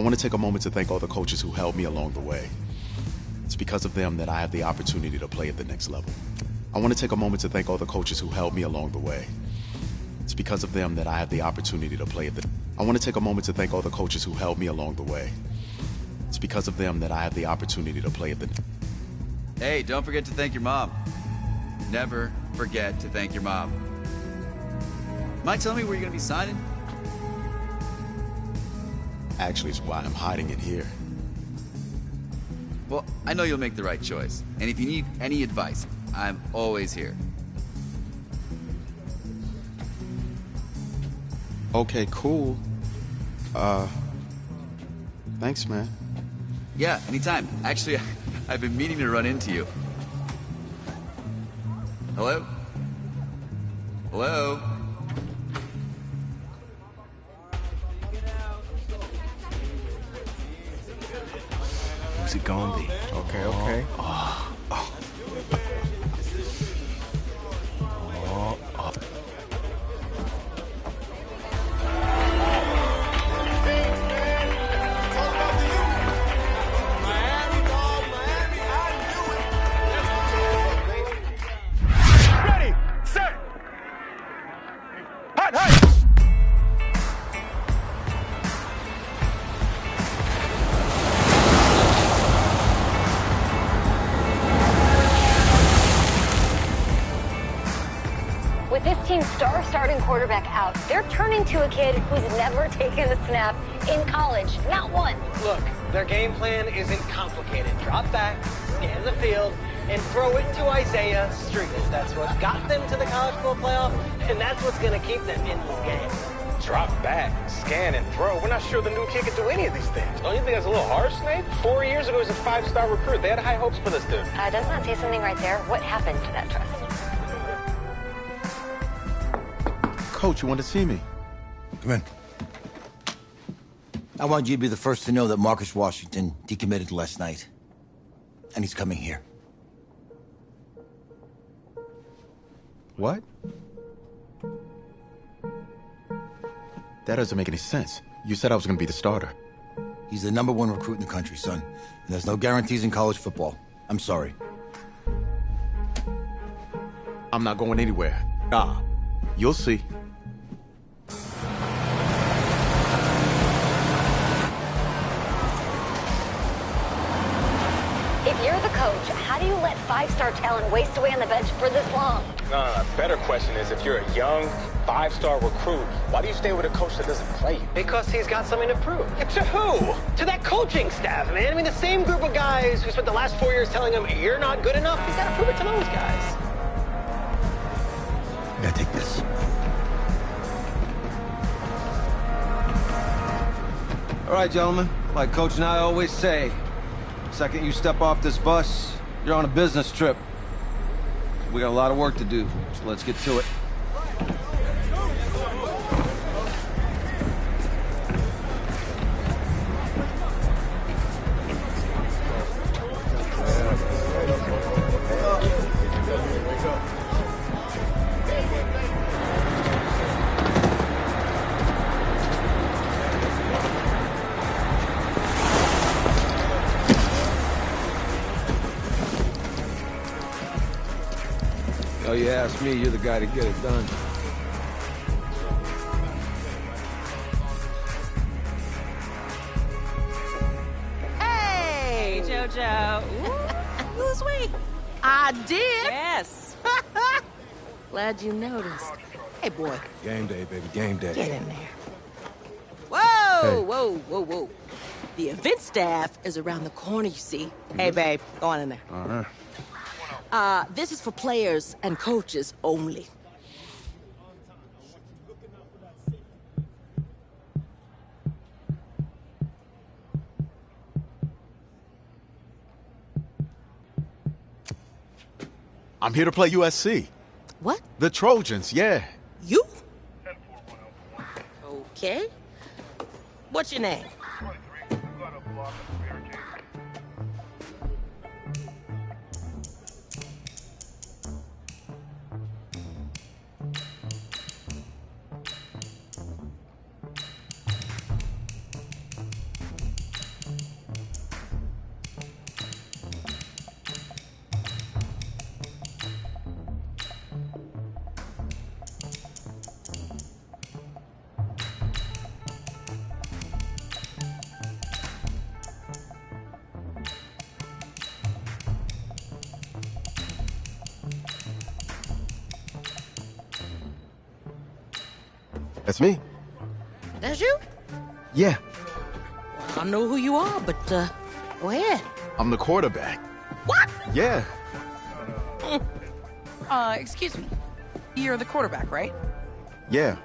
I want to take a moment to thank all the coaches who helped me along the way. It's because of them that I have the opportunity to play at the next level. I want to take a moment to thank all the coaches who helped me along the way. It's because of them that I have the opportunity to play at the... I want to take a moment to thank all the coaches who helped me along the way. It's because of them that I have the opportunity to play at the... Hey, don't forget to thank your mom. Never forget to thank your mom. Mind telling me where you're gonna be signing? Actually, it's why I'm hiding it here. Well, I know you'll make the right choice. And if you need any advice, I'm always here. Okay, cool. Thanks, man. Yeah, anytime. Actually, I've been meaning to run into you. Hello? Hello? Who's it gonna be? Okay, okay. Ready, set, hot, hot. With this team's star starting quarterback out, they're turning to a kid who's never taken a snap in college. Not one. Look, their game plan isn't complicated. Drop back, scan the field, and throw it to Isaiah Street. That's what got them to the college football playoff, and that's what's going to keep them in this game. Drop back, scan, and throw. We're not sure the new kid can do any of these things. Don't you think that's a little harsh, Nate? 4 years ago, he was a 5-star recruit. They had high hopes for this dude. Does not say something right there. What happened to that trust? Coach, you want to see me? Come in. I want you to be the first to know that Marcus Washington decommitted last night. And he's coming here. What? That doesn't make any sense. You said I was going to be the starter. He's the #1 recruit in the country, son. And there's no guarantees in college football. I'm sorry. I'm not going anywhere. You'll see. If you're the coach, how do you let 5-star talent waste away on the bench for this long? No. Better question is, if you're a young 5-star recruit, why do you stay with a coach that doesn't play you? Because he's got something to prove. To who? To that coaching staff, man. I mean, the same group of guys who spent the last 4 years telling him, you're not good enough. He's got to prove it to those guys. Yeah, take this. All right, gentlemen. Like Coach and I always say, second you step off this bus, you're on a business trip. We got a lot of work to do, so let's get to it. Oh, you ask me, you're the guy to get it done. Hey, JoJo. Ooh, lose weight. I did. Yes. Glad you noticed. Hey, boy. Game day, baby, game day. Get in there. Whoa, whoa, whoa, whoa. The event staff is around the corner, you see. Hey, babe, go on in there. All right. This is for players and coaches only. I'm here to play USC. What? The Trojans, yeah. You? Okay. What's your name? That's me. That's you? Yeah. I don't know who you are, but, go ahead. I'm the quarterback. What? Yeah. Excuse me. You're the quarterback, right? Yeah.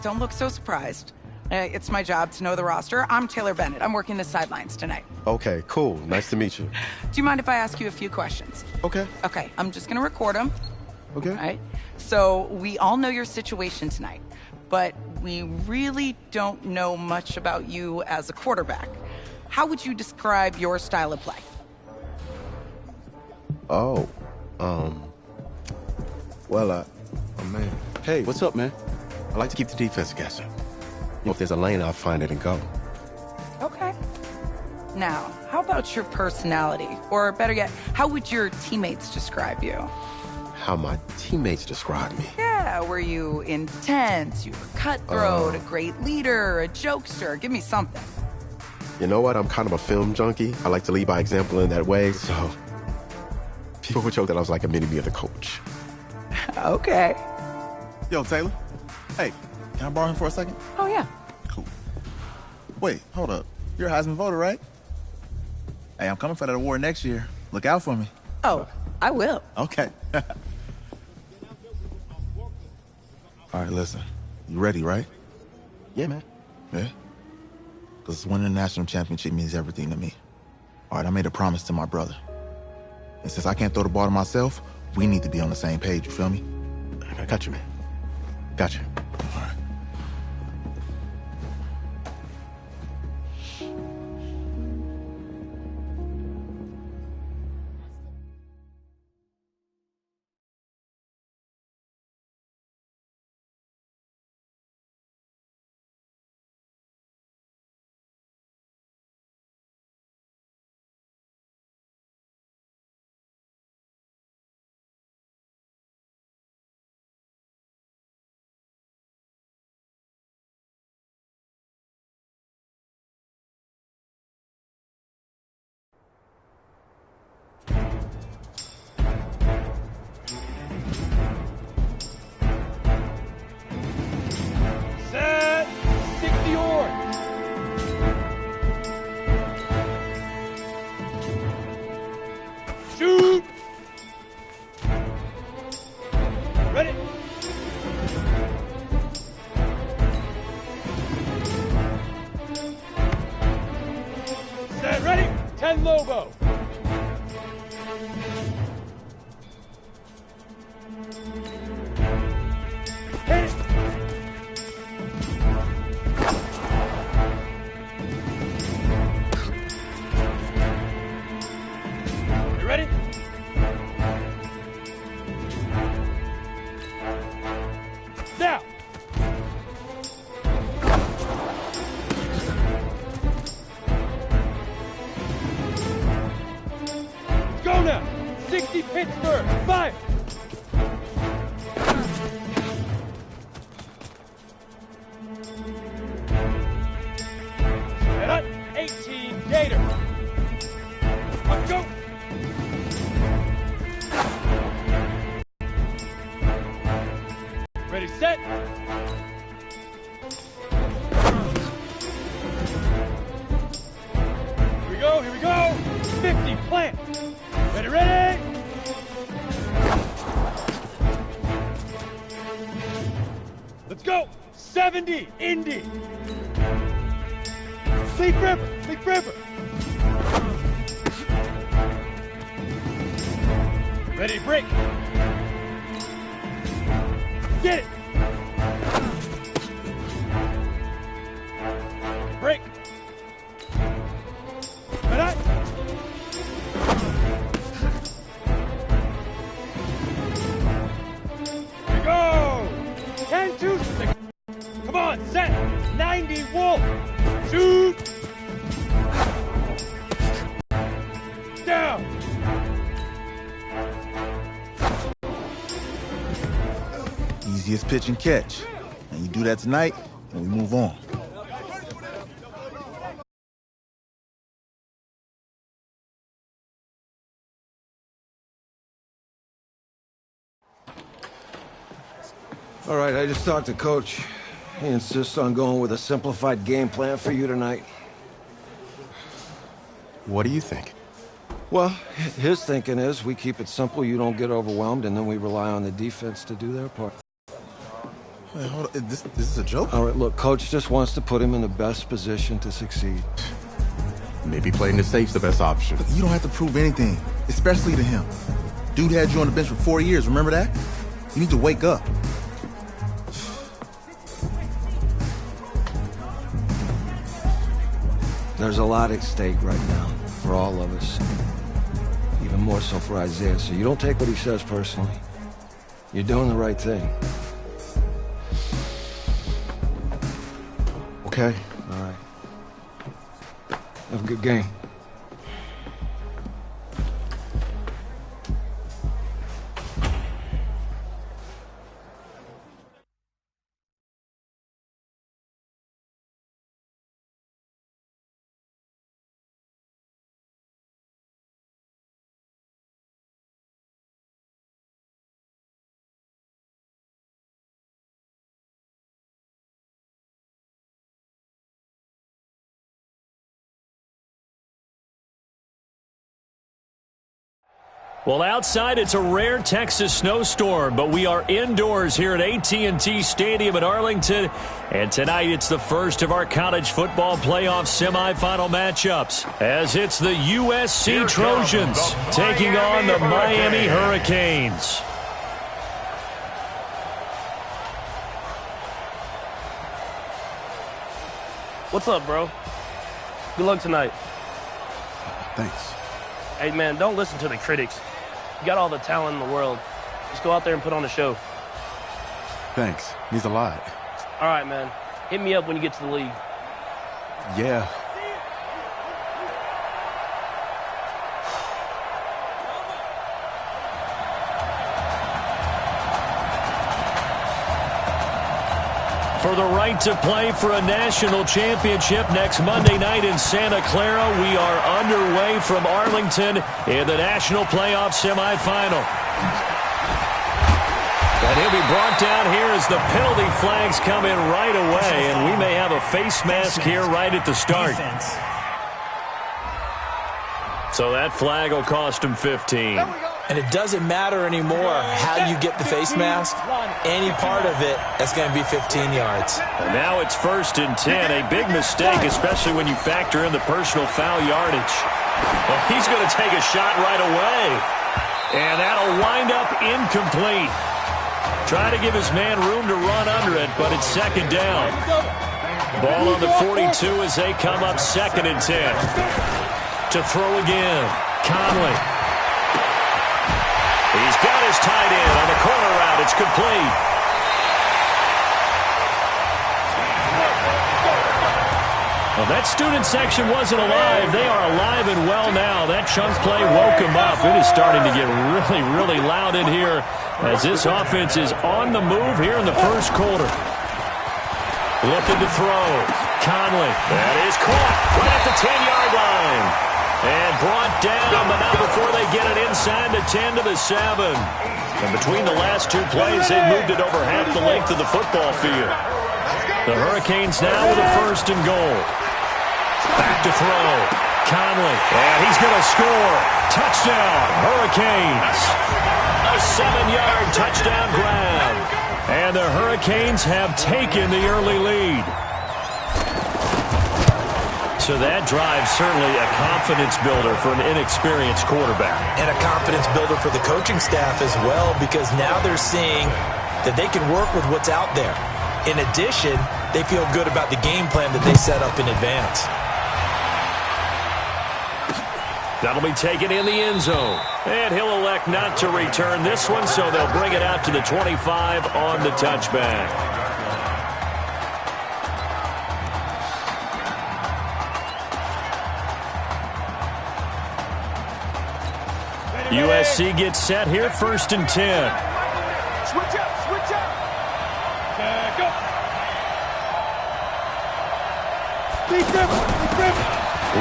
Don't look so surprised. It's my job to know the roster. I'm Taylor Bennett. I'm working the sidelines tonight. Okay, cool. Nice to meet you. Do you mind if I ask you a few questions? Okay. Okay, I'm just gonna record them. Okay. All right? So, we all know your situation tonight, but we really don't know much about you as a quarterback. How would you describe your style of play? Oh, well, oh man. Hey, what's up, man? I like to keep the defense guessing. If there's a lane, I'll find it and go. Okay. Now, how about your personality? Or better yet, how would your teammates describe you? How my teammates describe me. Yeah, were you intense? You were cutthroat, a great leader, a jokester? Give me something. You know what? I'm kind of a film junkie. I like to lead by example in that way, so people would joke that I was like a mini-me of the coach. Okay. Yo, Taylor. Hey, can I borrow him for a second? Oh, yeah. Cool. Wait, hold up. You're a Heisman voter, right? Hey, I'm coming for that award next year. Look out for me. Oh, I will. Okay. All right, listen. You ready, right? Yeah, man. Yeah? Because winning the national championship means everything to me. All right, I made a promise to my brother. And since I can't throw the ball to myself, we need to be on the same page, you feel me? I got you, man. Got you. All right. Set! Stick the oar! Shoot! Ready? Set, ready? 10 Lobo. Hit it! You ready? Now! Let's go now! 60 Pittsburgh! Fire! Set up! 18 Gator! Let's go! Ready, set. Here we go. 50, plant. Ready, ready. Let's go. 70, Indy. Leaf River, Leaf River. Ready, break. Get it! Break! Ready? Here we go! 10, 2, 6. Come on, set! 90, Wolf! Shoot! Down! Easiest pitch and catch. And you do that tonight, and we move on. All right, I just talked to Coach. He insists on going with a simplified game plan for you tonight. What do you think? Well, his thinking is we keep it simple, you don't get overwhelmed, and then we rely on the defense to do their part. Wait, hold on. This is a joke? All right, look, Coach just wants to put him in the best position to succeed. Maybe playing it safe's the best option. You don't have to prove anything, especially to him. Dude had you on the bench for 4 years, remember that? You need to wake up. There's a lot at stake right now, for all of us. Even more so for Isaiah, so you don't take what he says personally. You're doing the right thing. Okay. All right. Have a good game. Well, outside it's a rare Texas snowstorm, but we are indoors here at AT&T Stadium in Arlington, and tonight it's the first of our college football playoff semifinal matchups, as it's the USC Trojans taking on the Miami Hurricanes. What's up, bro? Good luck tonight. Thanks. Hey, man, don't listen to the critics. You got all the talent in the world. Just go out there and put on a show. Thanks. Means a lot. All right, man. Hit me up when you get to the league. Yeah. For the right to play for a national championship next Monday night in Santa Clara, we are underway from Arlington in the national playoff semifinal. And he'll be brought down here as the penalty flags come in right away, and we may have a face mask here right at the start. So that flag will cost him 15. And it doesn't matter anymore how you get the face mask. Any part of it, that's going to be 15 yards. And now it's 1st and 10. A big mistake, especially when you factor in the personal foul yardage. Well, he's going to take a shot right away. And that'll wind up incomplete. Try to give his man room to run under it, but it's 2nd down. Ball on the 42 as they come up 2nd and 10. To throw again. Conley. He's got his tight end on the corner route. It's complete. Well, that student section wasn't alive. They are alive and well now. That chunk play woke them up. It is starting to get really, really loud in here as this offense is on the move here in the first quarter. Looking to throw. Conley. That is caught right at the 10-yard line. And brought down, but not before they get it inside the 10 to the 7. And between the last two plays, they moved it over half the length of the football field. The Hurricanes now with a 1st and goal. Back to throw. Conley. And he's going to score. Touchdown, Hurricanes. A 7-yard touchdown grab. And the Hurricanes have taken the early lead. So that drive certainly a confidence builder for an inexperienced quarterback. And a confidence builder for the coaching staff as well, because now they're seeing that they can work with what's out there. In addition, they feel good about the game plan that they set up in advance. That'll be taken in the end zone. And he'll elect not to return this one, so they'll bring it out to the 25 on the touchback. USC gets set here, 1st and 10. Switch up, switch up. Go.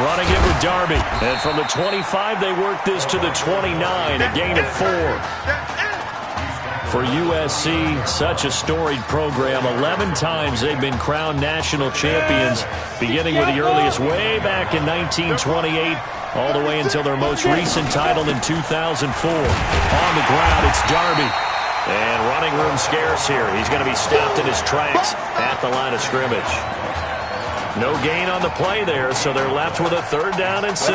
Running it with Darby. And from the 25, they work this to the 29, a gain of 4. for USC. Such a storied program. 11 times they've been crowned national champions, beginning with the earliest way back in 1928, all the way until their most recent title in 2004. On the ground, it's Darby. And running room scarce here. He's going to be stopped in his tracks at the line of scrimmage. No gain on the play there, so they're left with a 3rd down and 6.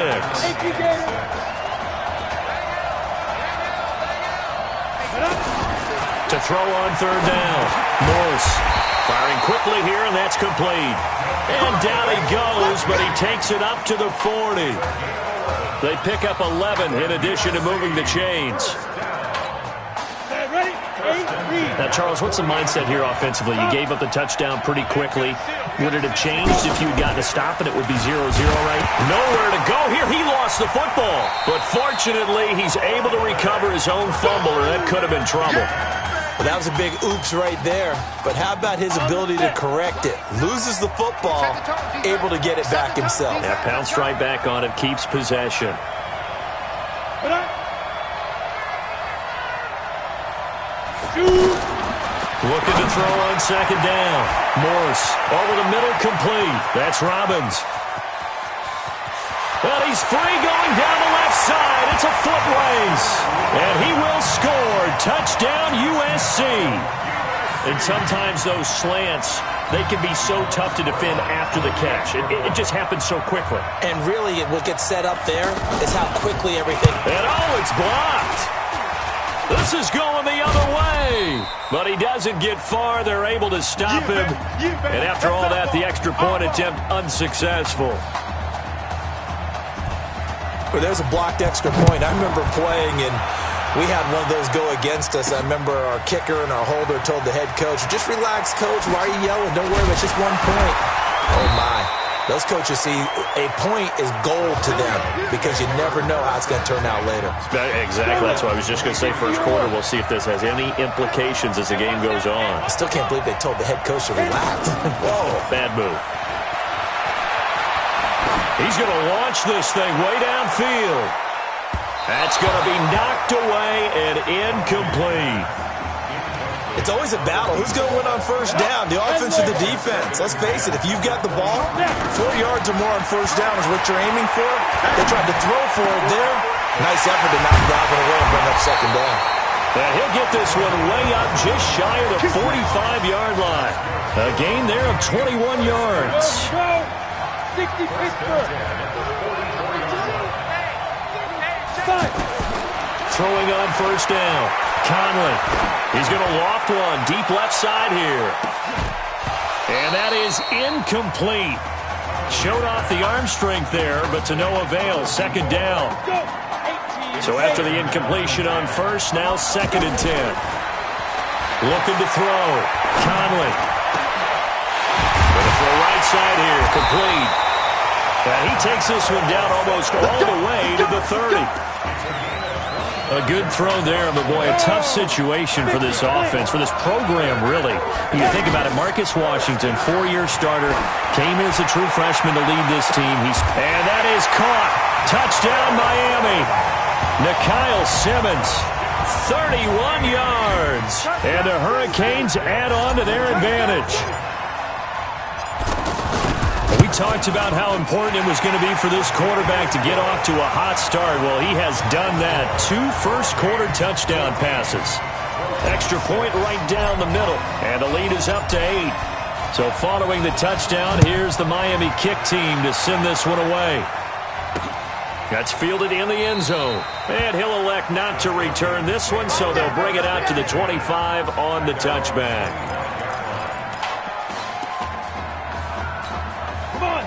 To throw on 3rd down. Morse firing quickly here, and that's complete. And down he goes, but he takes it up to the 40. They pick up 11 in addition to moving the chains. Now, Charles, what's the mindset here offensively? You gave up the touchdown pretty quickly. Would it have changed if you had gotten a stop and it would be 0-0, right? Nowhere to go here. He lost the football. But fortunately, he's able to recover his own fumble, or that could have been trouble. Well, that was a big oops right there. But how about his ability to correct it? Loses the football, able to get it back himself. Yeah, pounced right back on it, keeps possession. Looking to throw on 2nd down. Morse over the middle, complete. That's Robbins. Well, he's free going down the left side. It's a foot race. And he will score. Touchdown, USC. And sometimes those slants, they can be so tough to defend after the catch. It just happens so quickly. And really, what gets set up there is how quickly everything... And oh, it's blocked. This is going the other way. But he doesn't get far. They're able to stop him. And after all that, the extra point attempt unsuccessful. Well, there's a blocked extra point. I remember playing, and we had one of those go against us. I remember our kicker and our holder told the head coach, just relax, coach. Why are you yelling? Don't worry, it's just 1 point. Oh, my. Those coaches see a point is gold to them because you never know how it's going to turn out later. Exactly. That's what I was just going to say. First quarter, we'll see if this has any implications as the game goes on. I still can't believe they told the head coach to relax. Whoa. Bad move. He's going to launch this thing way downfield. That's going to be knocked away and incomplete. It's always a battle. Who's going to win on 1st down, the offense or the defense? Let's face it, if you've got the ball, 4 yards or more on 1st down is what you're aiming for. They tried to throw for it there. Nice effort to knock Dalvin away and bring up 2nd down. And he'll get this one way up just shy of the 45-yard line. A gain there of 21 yards. 60 Pittsburgh. Throwing on 1st down. Conley. He's going to loft one deep left side here. And that is incomplete. Showed off the arm strength there, but to no avail. 2nd down. So after the incompletion on 1st, now 2nd and 10. Looking to throw. Conley. Going to throw right side here. Complete. And he takes this one down almost all the way to the 30. A good throw there, but boy, a tough situation for this offense, for this program, really. When you think about it, Marcus Washington, 4-year starter, came in as a true freshman to lead this team. And that is caught. Touchdown, Miami. Nikhil Simmons, 31 yards. And the Hurricanes add on to their advantage. We talked about how important it was going to be for this quarterback to get off to a hot start. Well, he has done that. 2 first-quarter touchdown passes. Extra point right down the middle. And the lead is up to 8. So following the touchdown, here's the Miami kick team to send this one away. That's fielded in the end zone. And he'll elect not to return this one, so they'll bring it out to the 25 on the touchback.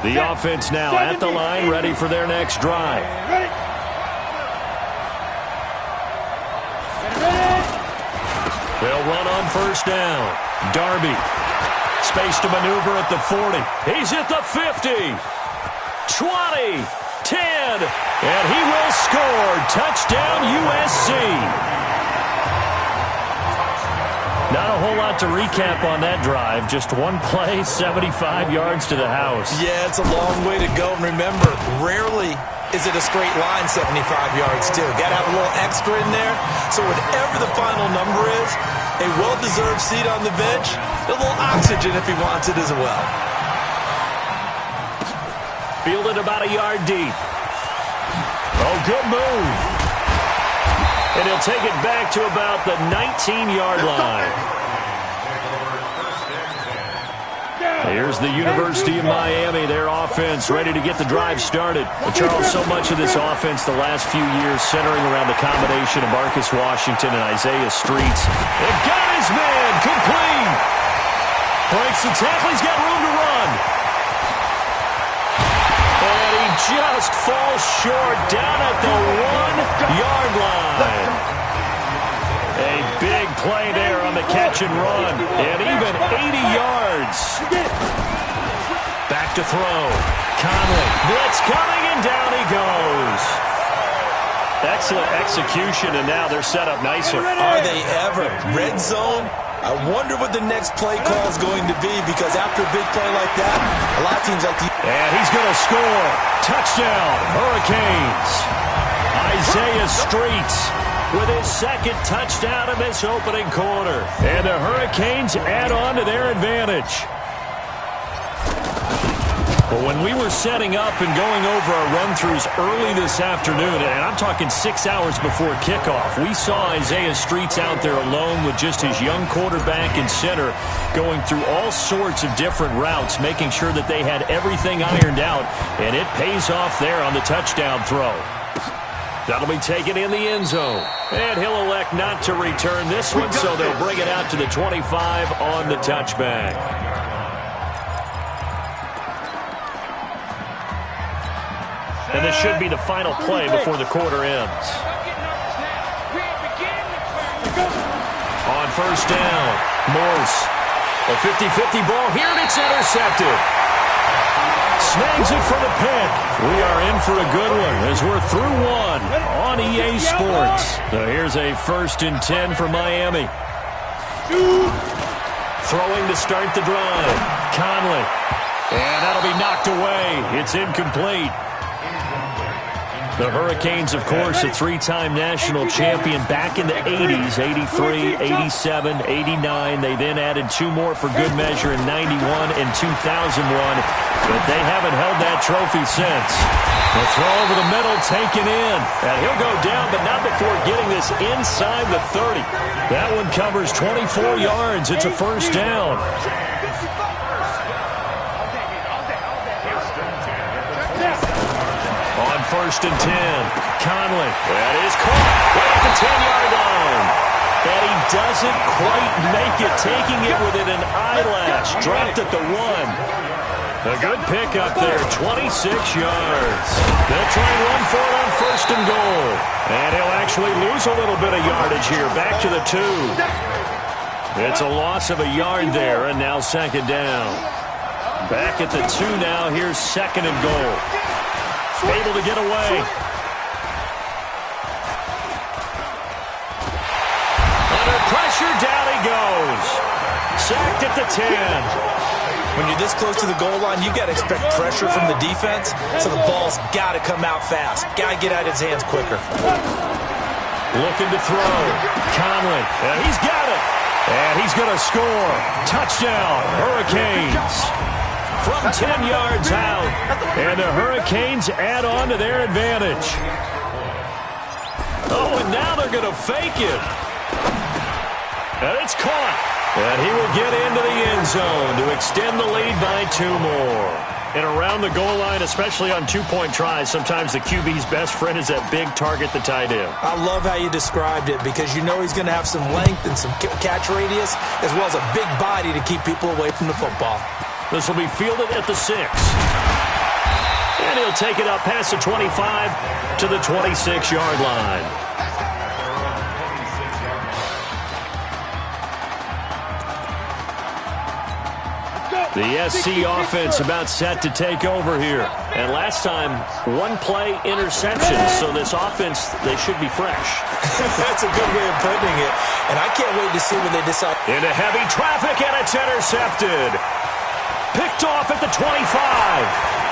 The offense now at the line, ready for their next drive. They'll run on 1st down. Darby. Space to maneuver at the 40. He's at the 50. 20. 10. And he will score. Touchdown, USC. Not a whole lot lot to recap on that drive. Just one play, 75 yards to the house. Yeah, it's a long way to go. And remember, rarely is it a straight line 75 yards, too. Got to have a little extra in there. So whatever the final number is, a well-deserved seat on the bench, a little oxygen if he wants it as well. Fielded about a yard deep. Oh, good move. And he'll take it back to about the 19-yard line. Here's the University of Miami, their offense ready to get the drive started. But Charles, so much of this offense the last few years centering around the combination of Marcus Washington and Isaiah Streets. They've got his man, complete. Breaks the tackle, he's got room to run. And he just falls short down at the 1-yard line. A big play there on the catch and run. And even 80 yards. Back to throw. Conley. Blitz coming, and down he goes. Excellent execution, and now they're set up nicely. Are they ever? Red zone? I wonder what the next play call is going to be, because after a big play like that, a lot of teams like to... And he's going to score. Touchdown, Hurricanes. Isaiah Streets with his second touchdown in this opening quarter. And the Hurricanes add on to their advantage. Well, when we were setting up and going over our run-throughs early this afternoon, and I'm talking 6 hours before kickoff, we saw Isaiah Streets out there alone with just his young quarterback and center going through all sorts of different routes, making sure that they had everything ironed out, and it pays off there on the touchdown throw. That'll be taken in the end zone. And he'll elect not to return this one, so they'll bring it out to the 25 on the touchback. And this should be the final play before the quarter ends. On first down, Morse. A 50-50 ball here, and it's intercepted. Snags it for the pick. We are in for a good one as we're through one on EA Sports. So here's a 1st and 10 for Miami. Throwing to start the drive. Conley. And that'll be knocked away. It's incomplete. The Hurricanes, of course, a 3-time national champion back in the 80s, 83, 87, 89. They then added 2 more for good measure in 91 and 2001, but they haven't held that trophy since. The throw over the middle taken in, and he'll go down, but not before getting this inside the 30. That one covers 24 yards. It's a first down. On 1st and 10, Conley. That is caught right at the 10-yard line. And he doesn't quite make it, taking it within an eyelash. Dropped at the 1. A good pickup there, 26 yards. They'll try and run for it on 1st and goal. And he'll actually lose a little bit of yardage here, back to the 2. It's a loss of a yard there, and now 2nd down. Back at the 2 now, here's 2nd and goal. Able to get away. Under pressure, down he goes. Sacked at the 10. When you're this close to the goal line, you got to expect pressure from the defense, so the ball's got to come out fast. Got to get out of his hands quicker. Looking to throw. Conley. And he's got it. And he's going to score. Touchdown, Hurricanes. From 10 yards out, and the Hurricanes add on to their advantage. Oh, and now they're going to fake it. And it's caught. And he will get into the end zone to extend the lead by 2 more. And around the goal line, especially on 2-point tries, sometimes the QB's best friend is that big target, the tight end. I love how you described it, because you know he's going to have some length and some catch radius, as well as a big body to keep people away from the football. This will be fielded at the 6. And he'll take it up past the 25 to the 26-yard line. The SC offense about set to take over here. And last time, one play interception. So this offense, they should be fresh. That's a good way of putting it. And I can't wait to see when they decide. Into heavy traffic, and it's intercepted. Picked off at the 25.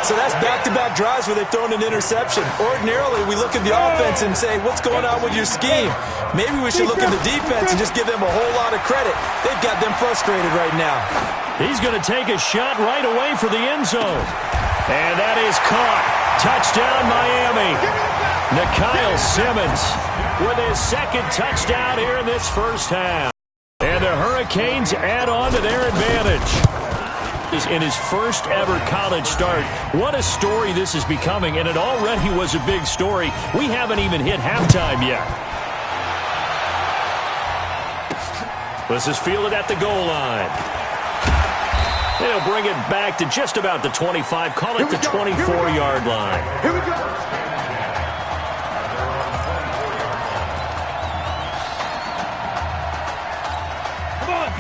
So that's back-to-back drives where they've thrown an interception. Ordinarily, we look at the offense and say, what's going on with your scheme? Maybe we should look at the defense and just give them a whole lot of credit. They've got them frustrated right now. He's going to take a shot right away for the end zone. And that is caught. Touchdown, Miami. Nikhil Simmons with his second touchdown here in this first half. And the Hurricanes add on to their advantage. In his first ever college start. What a story this is becoming, and it already was a big story. We haven't even hit halftime yet. This is fielded at the goal line. They'll bring it back to just about the 25, call it the 24-yard line. Here we go.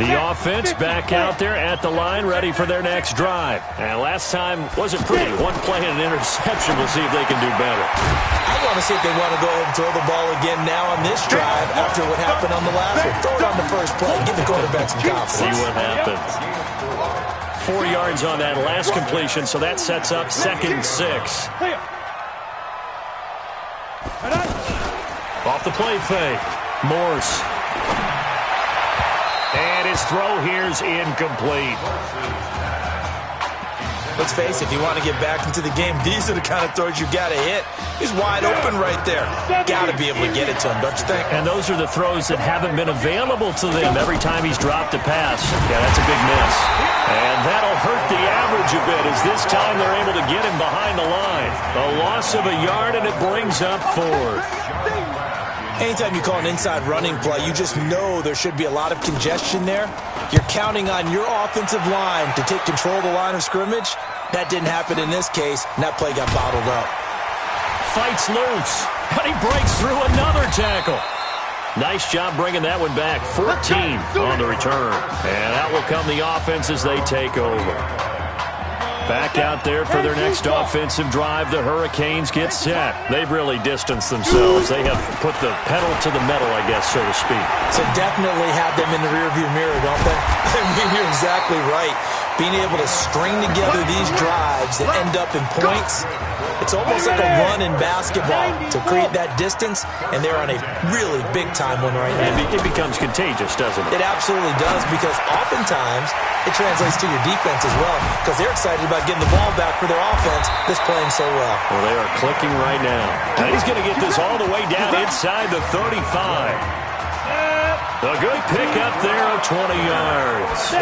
The offense back out there at the line, ready for their next drive. And last time wasn't pretty. One play and an interception. We'll see if they can do better. I want to see if they want to go ahead and throw the ball again now on this drive after what happened on the last one. Throw it on the first play. Give the quarterback some confidence. See what happens. 4 yards on that last completion, so that sets up 2nd and 6. Off the play fake. Morse. And his throw here's incomplete. Let's face it, if you want to get back into the game, these are the kind of throws you got to hit. He's wide open right there. Got to be able to get it to him, don't you think? And those are the throws that haven't been available to them every time he's dropped a pass. Yeah, that's a big miss. And that'll hurt the average a bit as this time they're able to get him behind the line. A loss of a yard, and it brings up 4th. Anytime you call an inside running play, you just know there should be a lot of congestion there. You're counting on your offensive line to take control of the line of scrimmage. That didn't happen in this case, and that play got bottled up. Fights loose, and he breaks through another tackle. Nice job bringing that one back. 14 on the return. And out will come the offense as they take over. Back out there for their next offensive drive. The Hurricanes get set. They've really distanced themselves. They have put the pedal to the metal, I guess, so to speak. So definitely have them in the rearview mirror, don't they? I mean, you're exactly right. Being able to string together these drives that end up in points, it's almost like a run in basketball to create that distance, and they're on a really big-time one right now. It becomes contagious, doesn't it? It absolutely does, because oftentimes it translates to your defense as well, because they're excited about getting the ball back for their offense that's playing so well. Well, they are clicking right now. And he's going to get this all the way down inside the 35. A good pickup there of 20 yards.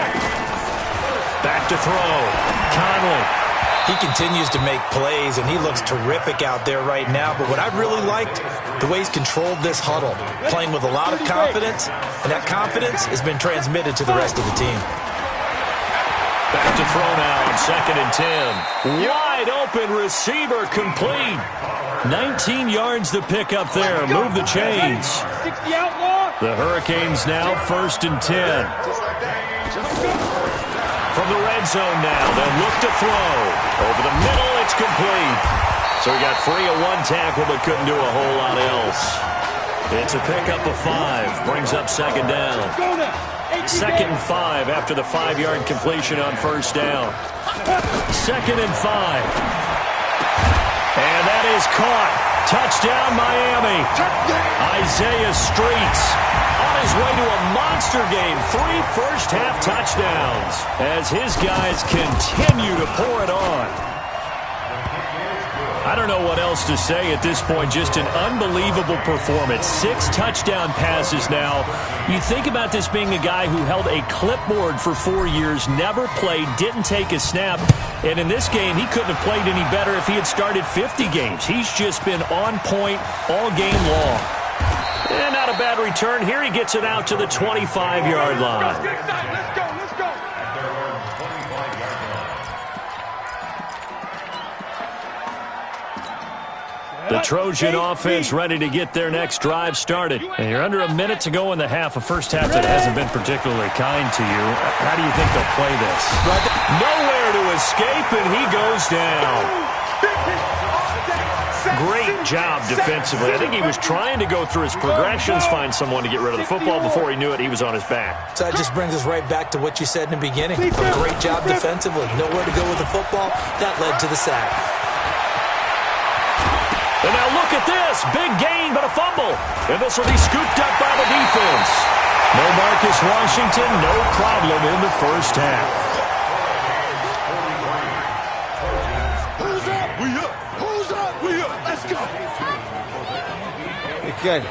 Back to throw. Conley. He continues to make plays, and he looks terrific out there right now. But what I've really liked, the way he's controlled this huddle, playing with a lot of confidence, and that confidence has been transmitted to the rest of the team. Back to throw now on 2nd and 10. Wide open receiver complete. 19 yards to pick up there. Move the chains. The Hurricanes now 1st and 10. From the red zone now, they'll look to throw. Over the middle, it's complete. So he got free of one tackle, but couldn't do a whole lot else. It's a pickup of 5. Brings up 2nd down. 2nd and 5 after the 5-yard completion on 1st down. 2nd and 5. And that is caught. Touchdown, Miami. Isaiah Streets on his way to a monster game. 3 first-half touchdowns as his guys continue to pour it on. I don't know what else to say at this point. Just an unbelievable performance. 6 touchdown passes now. You think about this being a guy who held a clipboard for 4 years, never played, didn't take a snap. And in this game, he couldn't have played any better if he had started 50 games. He's just been on point all game long. And not a bad return. Here he gets it out to the 25-yard line. Let's go. The Trojan offense ready to get their next drive started. And you're under a minute to go in the half, a first half that hasn't been particularly kind to you. How do you think they'll play this? Nowhere to escape, and he goes down. Great job defensively. I think he was trying to go through his progressions, find someone to get rid of the football. Before he knew it, he was on his back. So that just brings us right back to what you said in the beginning. A great job defensively. Nowhere to go with the football. That led to the sack. And now look at this. Big gain, but a fumble. And this will be scooped up by the defense. No Marcus Washington, no problem in the first half. Who's up? We up. Who's up? We up. Let's go. Okay.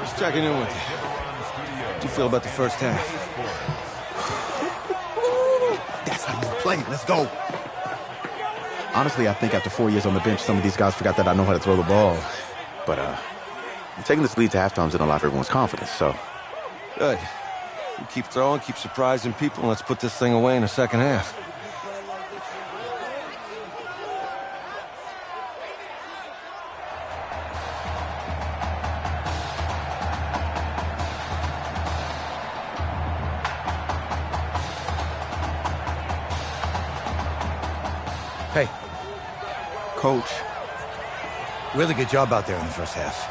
Just checking in with you. How do you feel about the first half? That's how you play. Let's go. Honestly, I think after 4 years on the bench, some of these guys forgot that I know how to throw the ball. But taking this lead to halftime's gonna life everyone's confidence, so. Good. You keep throwing, keep surprising people, and let's put this thing away in the second half. Hey. Coach. Really good job out there in the first half.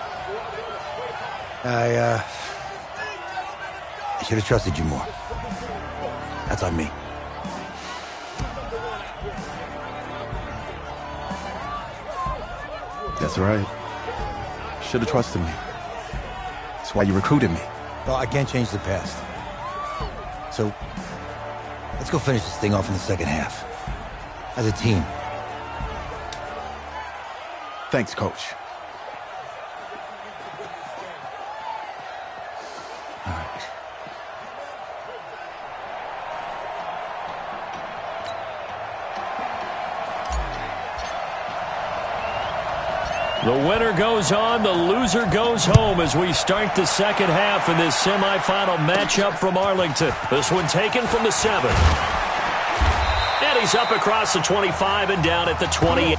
I should have trusted you more. That's on me. That's right. Should have trusted me. That's why you recruited me. Well, I can't change the past. So, let's go finish this thing off in the second half. As a team. Thanks, Coach. The winner goes on, the loser goes home as we start the second half in this semifinal matchup from Arlington. This one taken from the 7. And he's up across the 25 and down at the 28.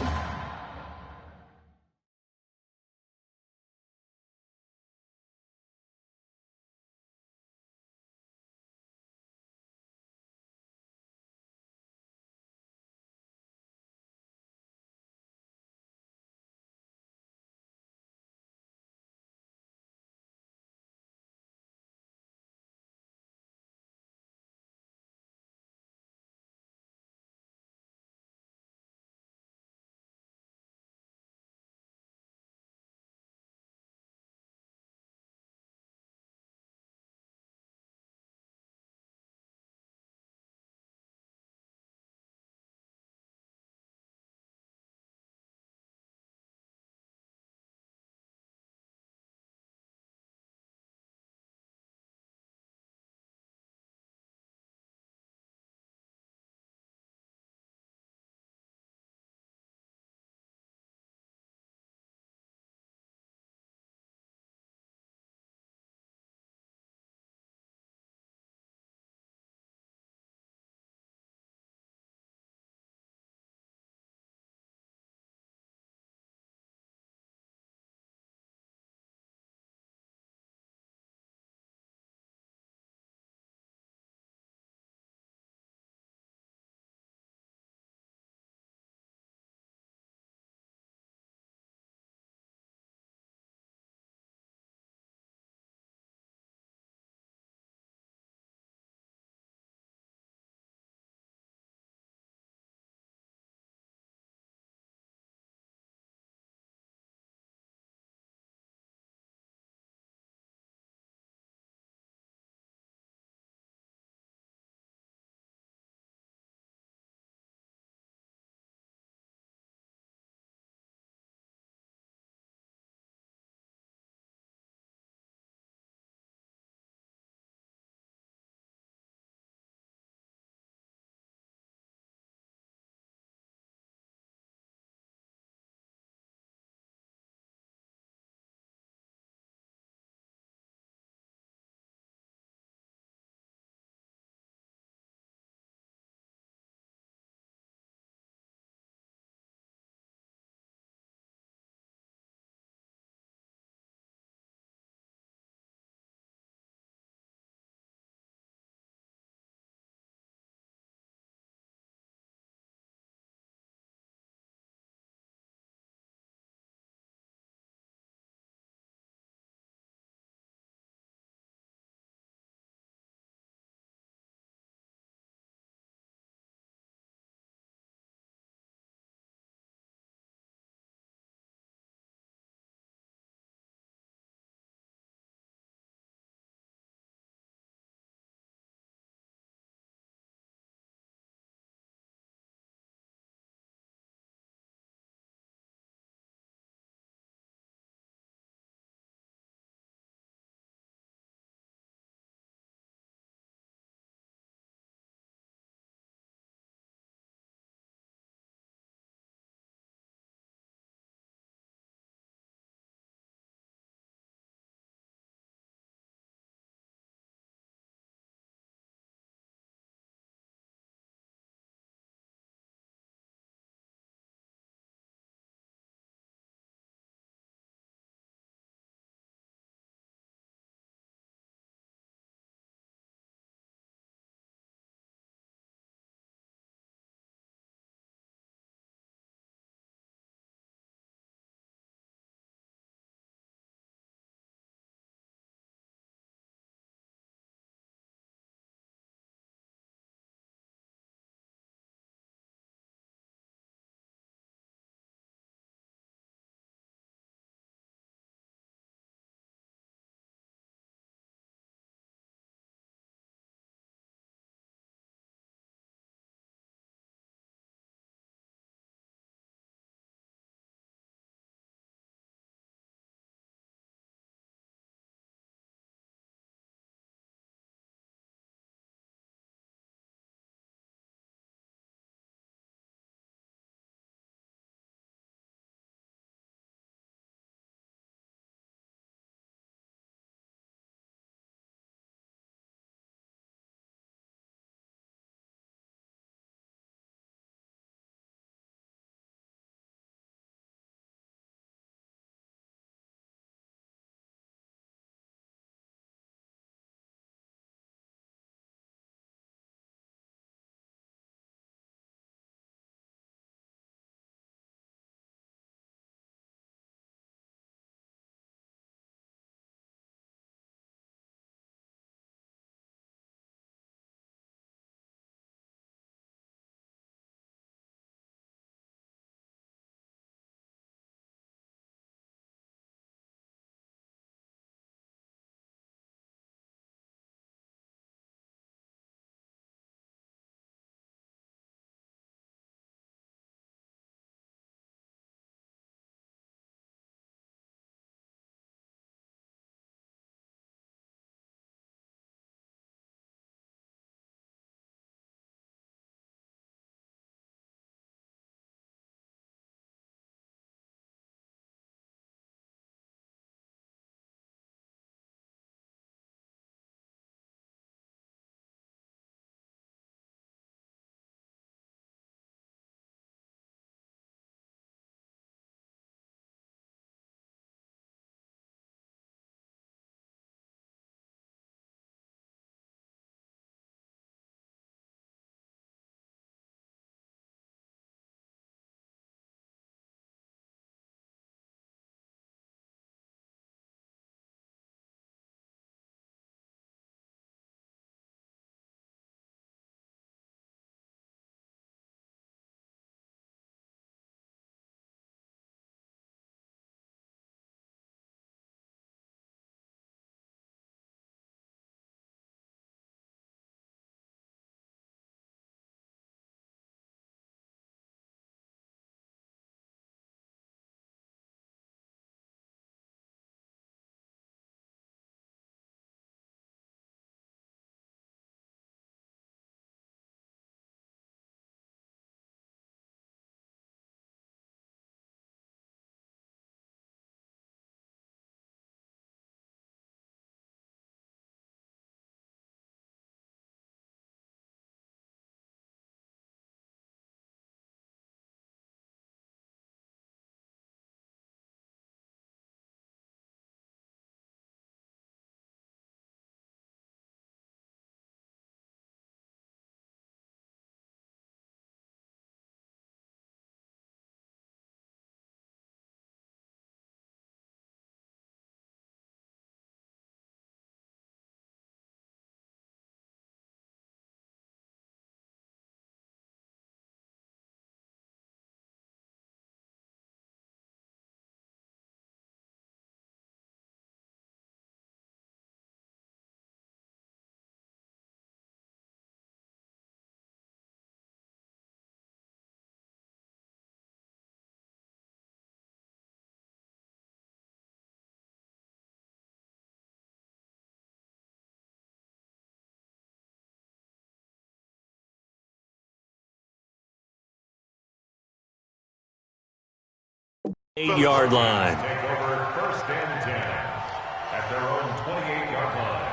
8-yard line. Take over first and 10 at their own 28-yard line.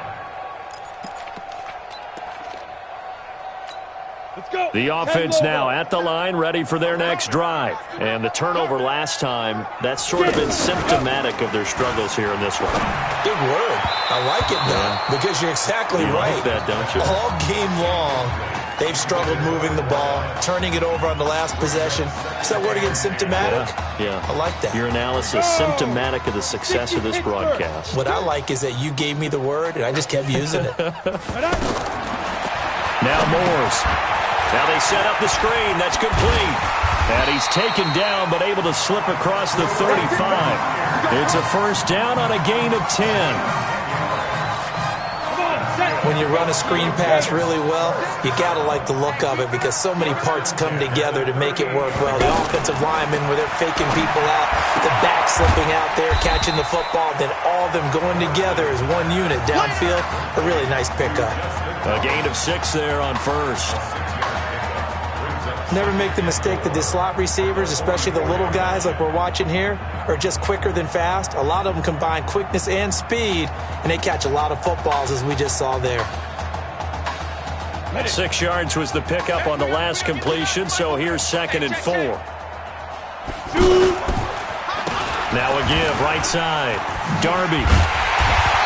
Let's go. The offense now at the line, ready for their next drive. And the turnover last time, that's sort of been symptomatic of their struggles here in this one. Good word. I like it, though, because you're exactly right. Like that, don't you? All game long, they've struggled moving the ball, turning it over on the last possession. Is that word again, symptomatic? Yeah. I like that. Your analysis, symptomatic of the success of this broadcast. What I like is that you gave me the word, and I just kept using it. Now Morse. Now they set up the screen. That's complete. And he's taken down, but able to slip across the 35. It's a first down on a gain of 10. When you run a screen pass really well, you got to like the look of it because so many parts come together to make it work well. The offensive linemen, where they're faking people out, the back slipping out there, catching the football, then all of them going together as one unit downfield. A really nice pickup. A gain of 6 there on first. Never make the mistake that the slot receivers, especially the little guys like we're watching here, are just quicker than fast. A lot of them combine quickness and speed, and they catch a lot of footballs, as we just saw there. 6 yards was the pickup on the last completion, so here's 2nd and 4. Now a give, right side. Darby.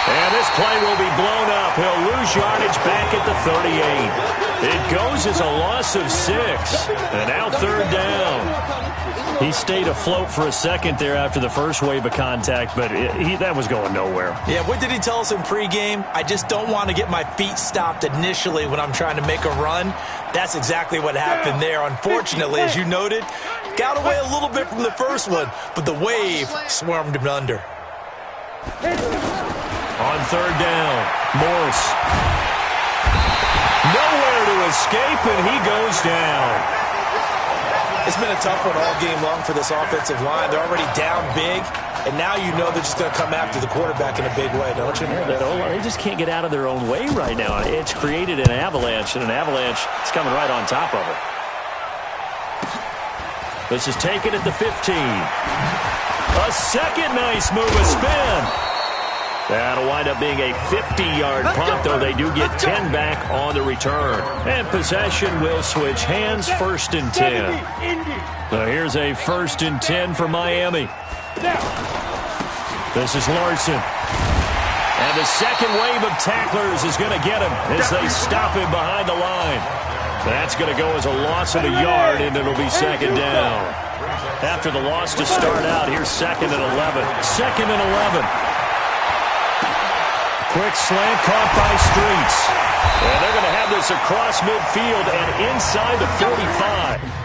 And this play will be blown up. He'll lose yardage back at the 38. It goes as a loss of 6. And now 3rd down. He stayed afloat for a second there after the first wave of contact, but that was going nowhere. Yeah, what did he tell us in pregame? I just don't want to get my feet stopped initially when I'm trying to make a run. That's exactly what happened there. Unfortunately, as you noted, got away a little bit from the first one, but the wave swarmed him under. On 3rd down, Morse. Nowhere to escape, and he goes down. It's been a tough one all game long for this offensive line. They're already down big, and now you know they're just going to come after the quarterback in a big way, don't you? Yeah, they just can't get out of their own way right now. It's created an avalanche, and an avalanche is coming right on top of it. This is taken at the 15. A second nice move, a spin. That'll wind up being a 50-yard punt, though they do get 10 back on the return. And possession will switch hands, 1st and 10. So here's a 1st and 10 for Miami. This is Larson. And the second wave of tacklers is going to get him as they stop him behind the line. That's going to go as a loss of a yard, and it'll be 2nd down. After the loss to start out, here's 2nd and 11. 2nd and 11. Quick slant caught by Streets. And they're going to have this across midfield and inside the 45.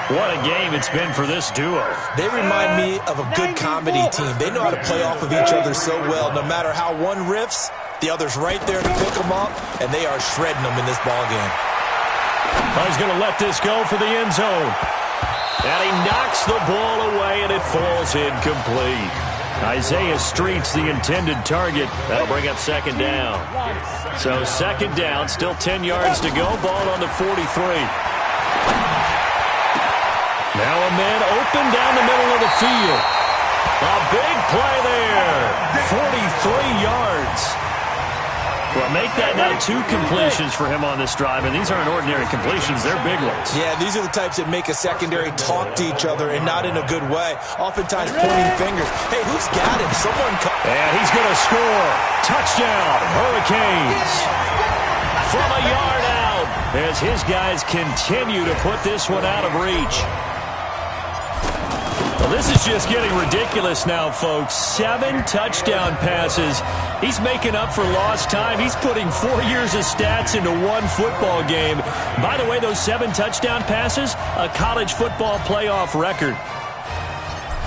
What a game it's been for this duo. They remind me of a good comedy team. They know how to play off of each other so well. No matter how one riffs, the other's right there to pick them up, and they are shredding them in this ball game. He's going to let this go for the end zone. And he knocks the ball away, and it falls incomplete. Isaiah Street's the intended target. That'll bring up second down. So second down, still 10 yards to go. Ball on the 43. Now a man open down the middle of the field. A big play there. 43 yards. Well, make that now 2 completions for him on this drive, and these aren't ordinary completions. They're big ones. Yeah, these are the types that make a secondary talk to each other, and not in a good way. Oftentimes pointing fingers. Hey, who's got him? Someone. And he's going to score. Touchdown, Hurricanes. From a yard out, as his guys continue to put this one out of reach. Well, this is just getting ridiculous now, folks. 7 touchdown passes. He's making up for lost time. He's putting 4 years of stats into one football game. By the way, those 7 touchdown passes, a college football playoff record.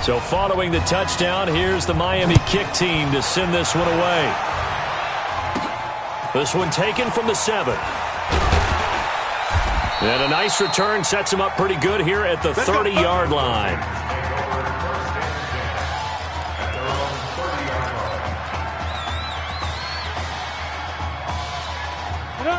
So following the touchdown, here's the Miami kick team to send this one away. This one taken from the 7. And a nice return sets him up pretty good here at the 30-yard line.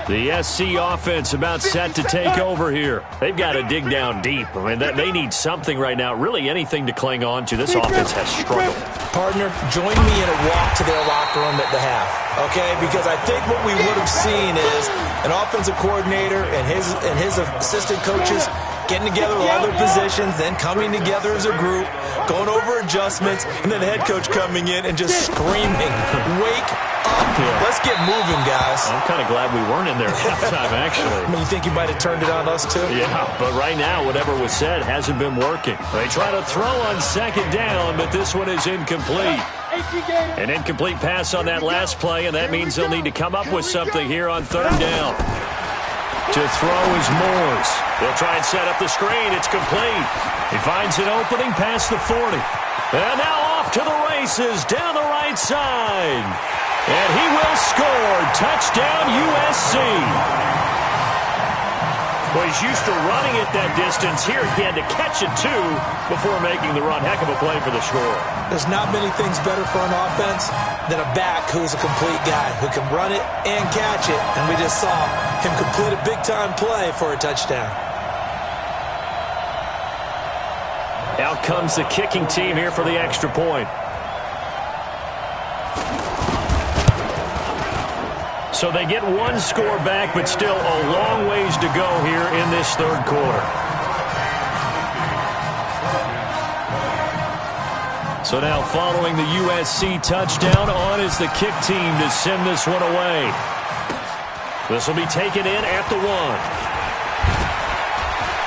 The SC offense about set to take over here. They've got to dig down deep. I mean, they need something right now, really anything to cling on to. This offense has struggled. Partner, join me in a walk to their locker room at the half, okay? Because I think what we would have seen is an offensive coordinator and his assistant coaches getting together with all their positions, then coming together as a group, going over adjustments, and then the head coach coming in and just screaming, wake up. Yeah. Let's get moving, guys. I'm kind of glad we weren't in there at halftime, actually. I mean, you think you might have turned it on us, too? Yeah, but right now, whatever was said hasn't been working. They try to throw on second down, but this one is incomplete. An incomplete pass on that last play, and that means they'll need to come up with something here on third down. To throw is Moores. They'll try and set up the screen. It's complete. He finds an opening past the 40. And now off to the races down the right side. And he will score. Touchdown, USC. Well, he's used to running it that distance. Here he had to catch it, too, before making the run. Heck of a play for the score. There's not many things better for an offense than a back who's a complete guy, who can run it and catch it. And we just saw him complete a big-time play for a touchdown. Out comes the kicking team here for the extra point. So they get one score back, but still a long ways to go here in this third quarter. So now following the USC touchdown, on is the kick team to send this one away. This will be taken in at the 1.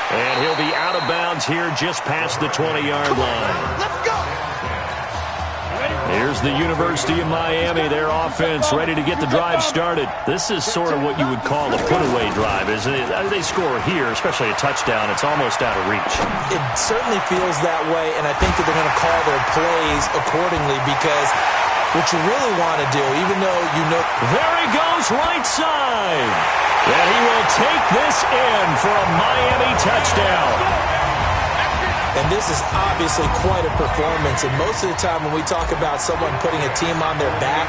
And he'll be out of bounds here just past the 20-yard line. Let's go! Here's the University of Miami, their offense ready to get the drive started. This is sort of what you would call a put-away drive, isn't it? They score here, especially a touchdown. It's almost out of reach. It certainly feels that way, and I think that they're going to call their plays accordingly because what you really want to do, even though you know... There he goes, right side. And he will take this in for a Miami touchdown. And this is obviously quite a performance. And most of the time when we talk about someone putting a team on their back...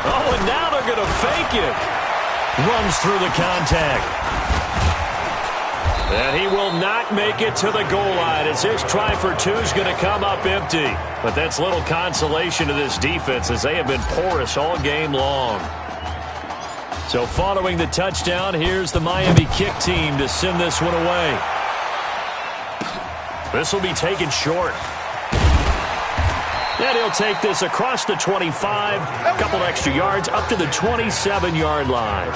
Oh, and now they're going to fake it. Runs through the contact. And he will not make it to the goal line as his try for 2 is going to come up empty. But that's little consolation to this defense as they have been porous all game long. So following the touchdown, here's the Miami kick team to send this one away. This will be taken short. And he'll take this across the 25, a couple extra yards, up to the 27-yard line.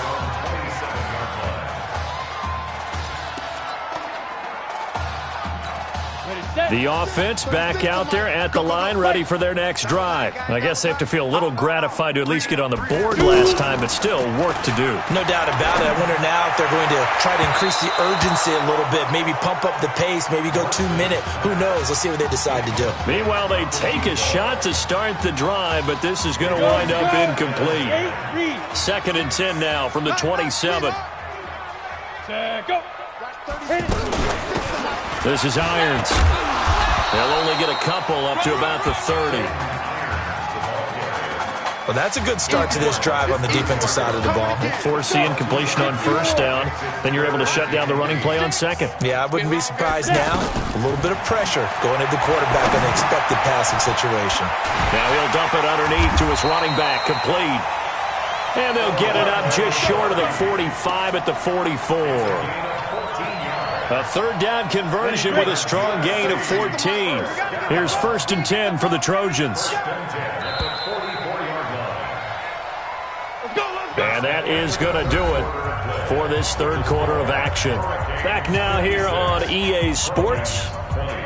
Ready, The offense back out there at the line, ready for their next drive. I guess they have to feel a little gratified to at least get on the board last time, but still work to do. No doubt about it. I wonder now if they're going to try to increase the urgency a little bit, maybe pump up the pace, maybe go 2 minute. Who knows? Let's see what they decide to do. Meanwhile, they take a shot to start the drive, but this is going to wind up incomplete. 2nd and 10 now from the 27. Go. This is Irons. They'll only get a couple up to about the 30. Well, that's a good start to this drive on the defensive side of the ball. Force the incompletion on 1st down. Then you're able to shut down the running play on 2nd. Yeah, I wouldn't be surprised now. A little bit of pressure going at the quarterback in the expected passing situation. Now he'll dump it underneath to his running back, complete. And they'll get it up just short of the 45 at the 44. A 3rd down conversion with a strong gain of 14. Here's 1st and 10 for the Trojans. And that is going to do it for this 3rd quarter of action. Back now here on EA Sports.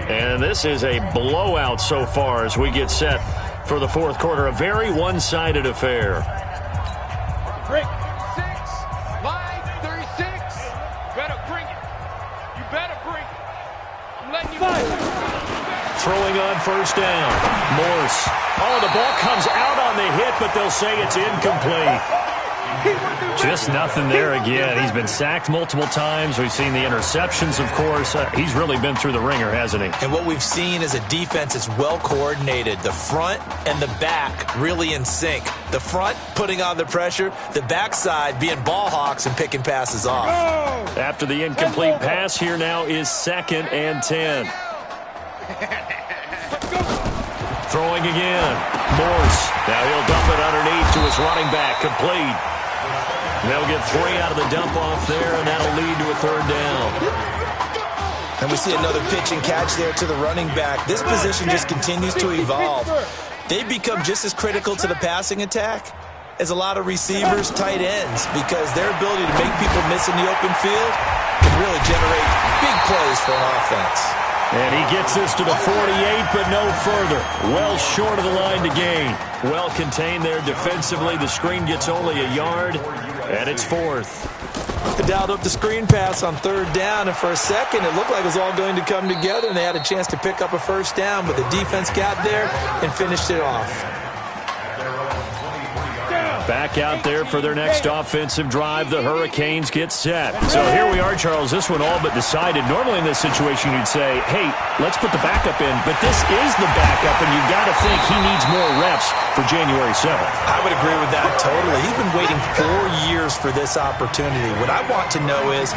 And this is a blowout so far as we get set for the 4th quarter. A very one-sided affair. Break. 6, line 36. Better bring it. You better bring it. I'm letting you Throwing on 1st down. Morse. Oh, the ball comes out on the hit, but they'll say it's incomplete. Just nothing there again. He's been sacked multiple times. We've seen the interceptions, of course. He's really been through the ringer, hasn't he? And what we've seen is a defense that's well coordinated. The front and the back really in sync. The front putting on the pressure, the backside being ball hawks and picking passes off. After the incomplete pass, here now is 2nd and 10. Throwing again. Morse. Now he'll dump it underneath to his running back, complete. They'll get 3 out of the dump-off there, and that'll lead to a 3rd down. And we see another pitch and catch there to the running back. This position just continues to evolve. They become just as critical to the passing attack as a lot of receivers, tight ends, because their ability to make people miss in the open field can really generate big plays for an offense. And he gets this to the 48, but no further. Well short of the line to gain. Well contained there defensively. The screen gets only a yard, and it's 4th. They dialed up the screen pass on 3rd down, and for a second it looked like it was all going to come together, and they had a chance to pick up a 1st down, but the defense got there and finished it off. Back out there for their next offensive drive. The Hurricanes get set. So here we are, Charles. This one all but decided. Normally in this situation you'd say, hey, let's put the backup in. But this is the backup, and you've got to think he needs more reps for January 7th. I would agree with that totally. He's been waiting 4 years for this opportunity. What I want to know is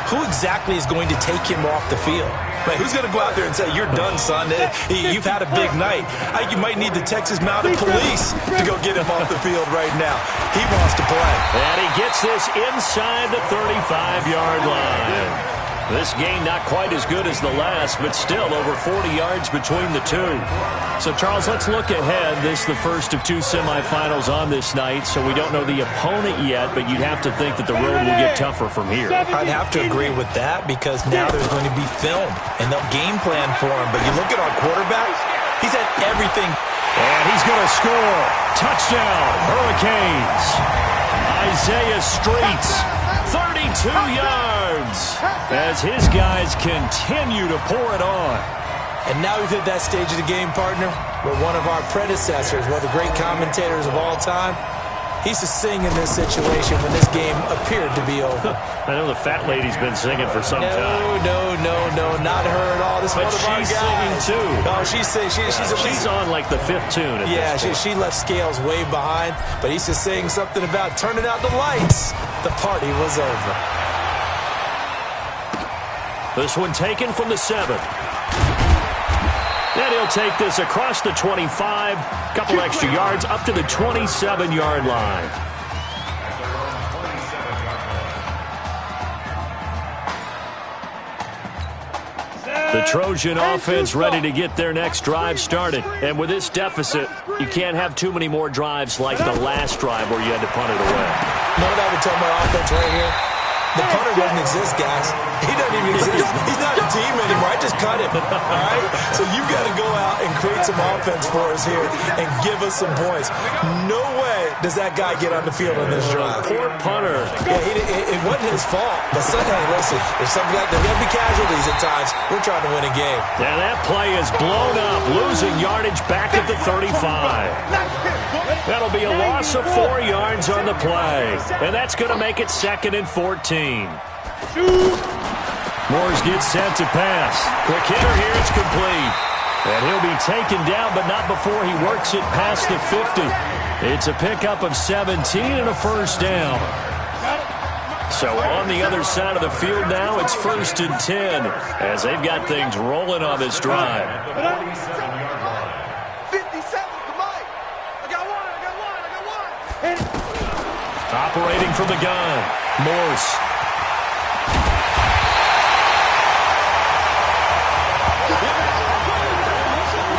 who exactly is going to take him off the field? Like, who's going to go out there and say, you're done, son. You've had a big night. I think you might need the Texas Mounted Police to go get him off the field right now. He wants to play. And he gets this inside the 35-yard line. This game not quite as good as the last, but still over 40 yards between the two. So, Charles, let's look ahead. This is the first of 2 semifinals on this night, so we don't know the opponent yet, but you'd have to think that the road will get tougher from here. I'd have to agree with that because now there's going to be film, and they'll game plan for him. But you look at our quarterback, he's had everything. And he's going to score. Touchdown, Hurricanes. Isaiah Streets, 32 yards, as his guys continue to pour it on. And now we've hit that stage of the game, partner, where one of our predecessors, one of the great commentators of all time, he used to sing in this situation when this game appeared to be over. I know the fat lady's been singing for some time. No, not her at all. This is one of our guys. But she's singing too. No, she's on like the 5th tune. She left Scales way behind, but he used to sing something about turning out the lights. The party was over. This one taken from the 7. Then he'll take this across the 25, couple extra yards, up to the 27-yard line. The Trojan offense ready to get their next drive started. And with this deficit, you can't have too many more drives like the last drive where you had to punt it away. You know what I would tell my offense right here? The punter doesn't exist, guys. He doesn't even exist. He's not a team anymore. I just cut him, all right? So you've got to go out and create some offense for us here and give us some points. No way does that guy get on the field on this drive. Poor punter. Yeah, it wasn't his fault. But hey, listen, there's going to be casualties at times. We're trying to win a game. And that play is blown up, losing yardage back at the 35. That'll be a loss of 4 yards on the play. And that's going to make it 2nd and 14. Moores gets set to pass. The kicker here is complete. And he'll be taken down, but not before he works it past the 50. It's a pickup of 17 and a first down. So on the other side of the field now, it's 1st and 10 as they've got things rolling on this drive. 57, come on. I got one. Operating from the gun, Morse.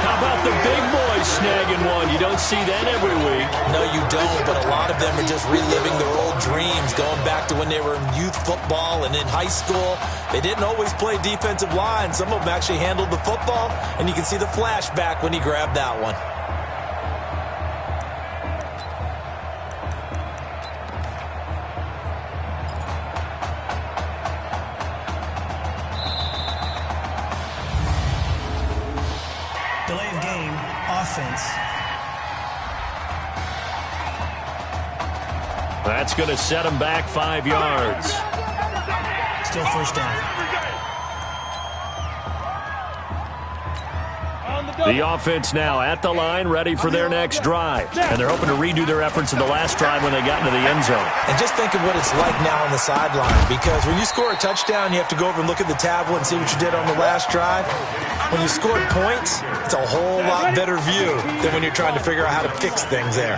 How about the big boys snagging one? You don't see that every week. No, you don't, but a lot of them are just reliving their old dreams, going back to when they were in youth football and in high school. They didn't always play defensive line. Some of them actually handled the football, and you can see the flashback when he grabbed that one. Delay of game, offense. That's going to set him back 5 yards. Still first down. The offense now at the line, ready for their next drive. And they're hoping to redo their efforts in the last drive when they got into the end zone. And just think of what it's like now on the sideline, because when you score a touchdown, you have to go over and look at the tablet and see what you did on the last drive. When you scored points, it's a whole lot better view than when you're trying to figure out how to fix things there.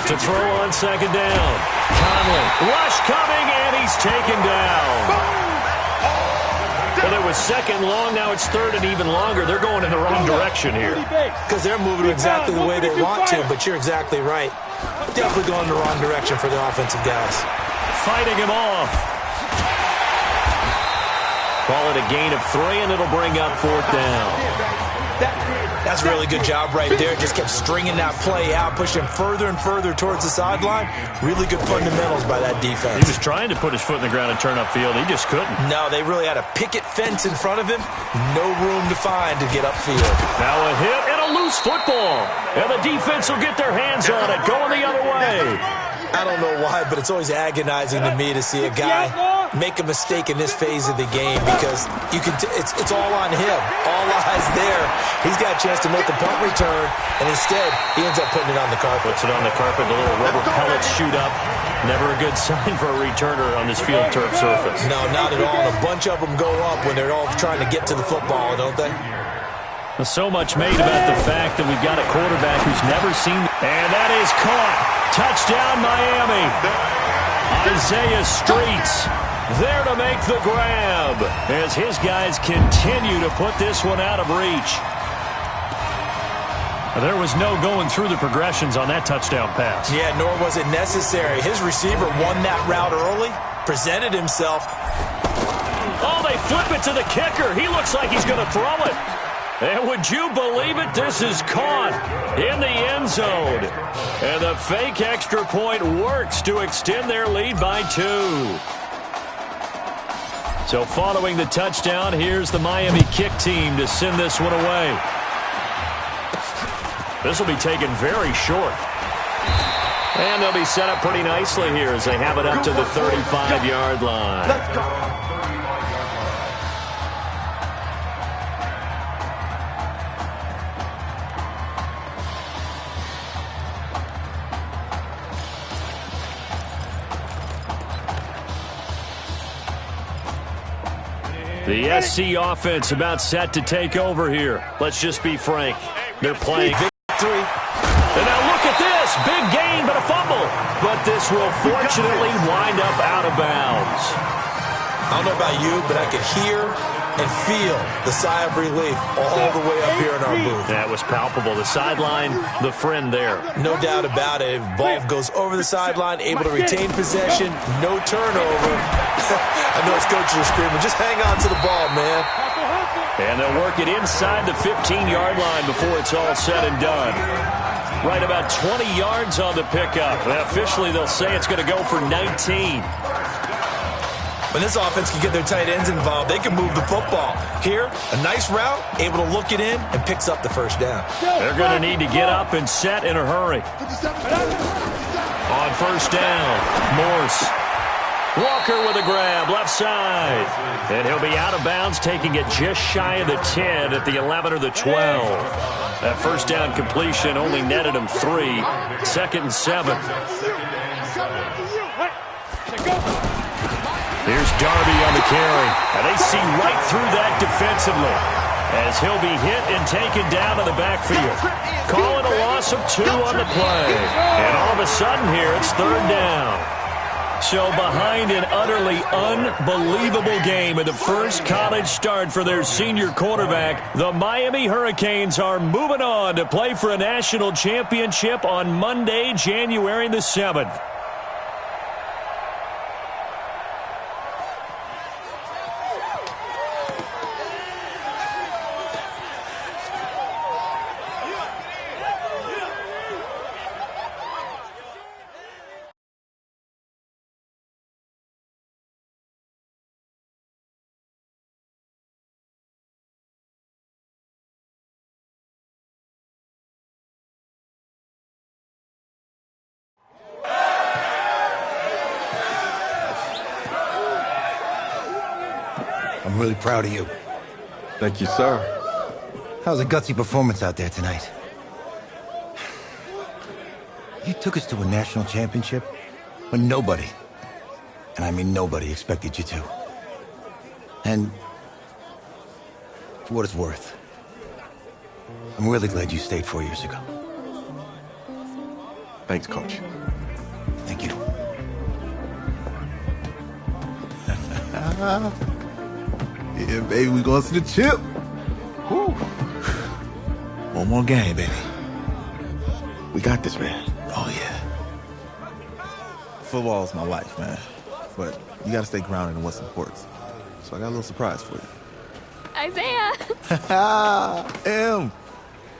To throw on 2nd down. Conley, rush coming, and he's taken down. Well, it was 2nd long, now it's 3rd and even longer. They're going in the wrong direction here. Because they're moving exactly the way they want to, but you're exactly right. Definitely going in the wrong direction for the offensive guys. Fighting him off. Call it a gain of 3, and it'll bring up 4th down. That's a really good job right there. Just kept stringing that play out, pushing him further and further towards the sideline. Really good fundamentals by that defense. He was trying to put his foot in the ground and turn upfield. He just couldn't. No, they really had a picket fence in front of him. No room to find to get upfield. Now a hit and a loose football. And the defense will get their hands on it, going the other way. I don't know why, but it's always agonizing to me to see a guy make a mistake in this phase of the game, because you can it's all on him. All eyes there. He's got a chance to make the punt return, and instead he ends up putting it on the carpet. Puts it on the carpet, the little rubber pellets shoot up. Never a good sign for a returner on this field turf surface. No, not at all. And a bunch of them go up when they're all trying to get to the football, don't they? So much made about the fact that we've got a quarterback who's never seen. And that is caught. Touchdown, Miami. Isaiah Streets there to make the grab as his guys continue to put this one out of reach. There was no going through the progressions on that touchdown pass. Yeah, nor was it necessary. His receiver won that route early, presented himself. Oh, they flip it to the kicker. He looks like he's going to throw it. And would you believe it? This is caught in the end zone. And the fake extra point works to extend their lead by 2. So following the touchdown, here's the Miami kick team to send this one away. This will be taken very short. And they'll be set up pretty nicely here as they have it up to the 35-yard line. Let's go. The SC offense about set to take over here. Let's just be frank. They're playing victory. And now look at this. Big gain, but a fumble. But this will fortunately wind up out of bounds. I don't know about you, but I could hear and feel the sigh of relief all the way up here in our booth. That was palpable. The sideline, the friend there. No doubt about it. If ball goes over the sideline, able to retain possession, no turnover. I know his coaches are screaming, just hang on to the ball, man. And they'll work it inside the 15-yard line before it's all said and done. Right about 20 yards on the pickup. And officially, they'll say it's going to go for 19. When this offense can get their tight ends involved, they can move the football. Here, a nice route, able to look it in, and picks up the first down. They're going to need to get up and set in a hurry. On first down, Morse. Walker with a grab, left side. And he'll be out of bounds, taking it just shy of the 10 at the 11 or the 12. That first down completion only netted him 3. 2nd and 7. Here's Darby on the carry. And they see right through that defensively as he'll be hit and taken down to the backfield. Calling a loss of 2 on the play. And all of a sudden here, it's 3rd down. So behind an utterly unbelievable game in the first college start for their senior quarterback, the Miami Hurricanes are moving on to play for a national championship on Monday, January the 7th. I'm really proud of you. Thank you, sir. How's a gutsy performance out there tonight? You took us to a national championship when nobody, and I mean nobody, expected you to. And for what it's worth, I'm really glad you stayed 4 years ago. Thanks, Coach. Thank you. Yeah, baby, we going to the chip. Whew. One more game, baby. We got this, man. Oh, yeah. Football is my life, man. But you got to stay grounded in what's important. So I got a little surprise for you. Isaiah! Em,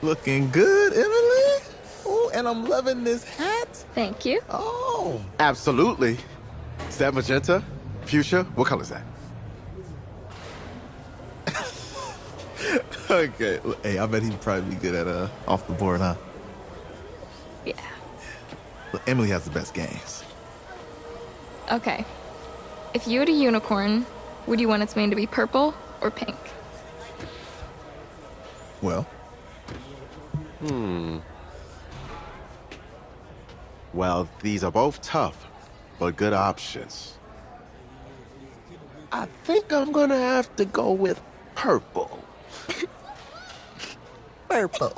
looking good, Emily. Oh, and I'm loving this hat. Thank you. Oh. Absolutely. Is that magenta? Fuchsia? What color is that? Okay. Hey, I bet he'd probably be good at off the board, huh? Yeah. Look, Emily has the best games. Okay. If you had a unicorn, would you want its mane to be purple or pink? Well? Well, these are both tough, but good options. I think I'm gonna have to go with purple. Purple.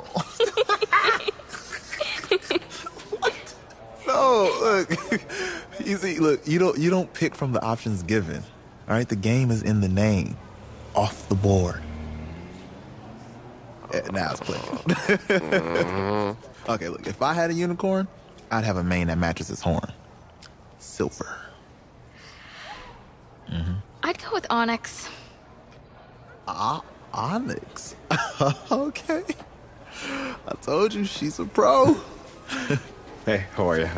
What? No, look. You see, look, you don't pick from the options given. All right, the game is in the name. Off the board. Now it's clicking. Okay, look, if I had a unicorn, I'd have a mane that matches its horn. Silver. I'd go with onyx. Onyx? Okay. I told you, she's a pro. Hey, how are you?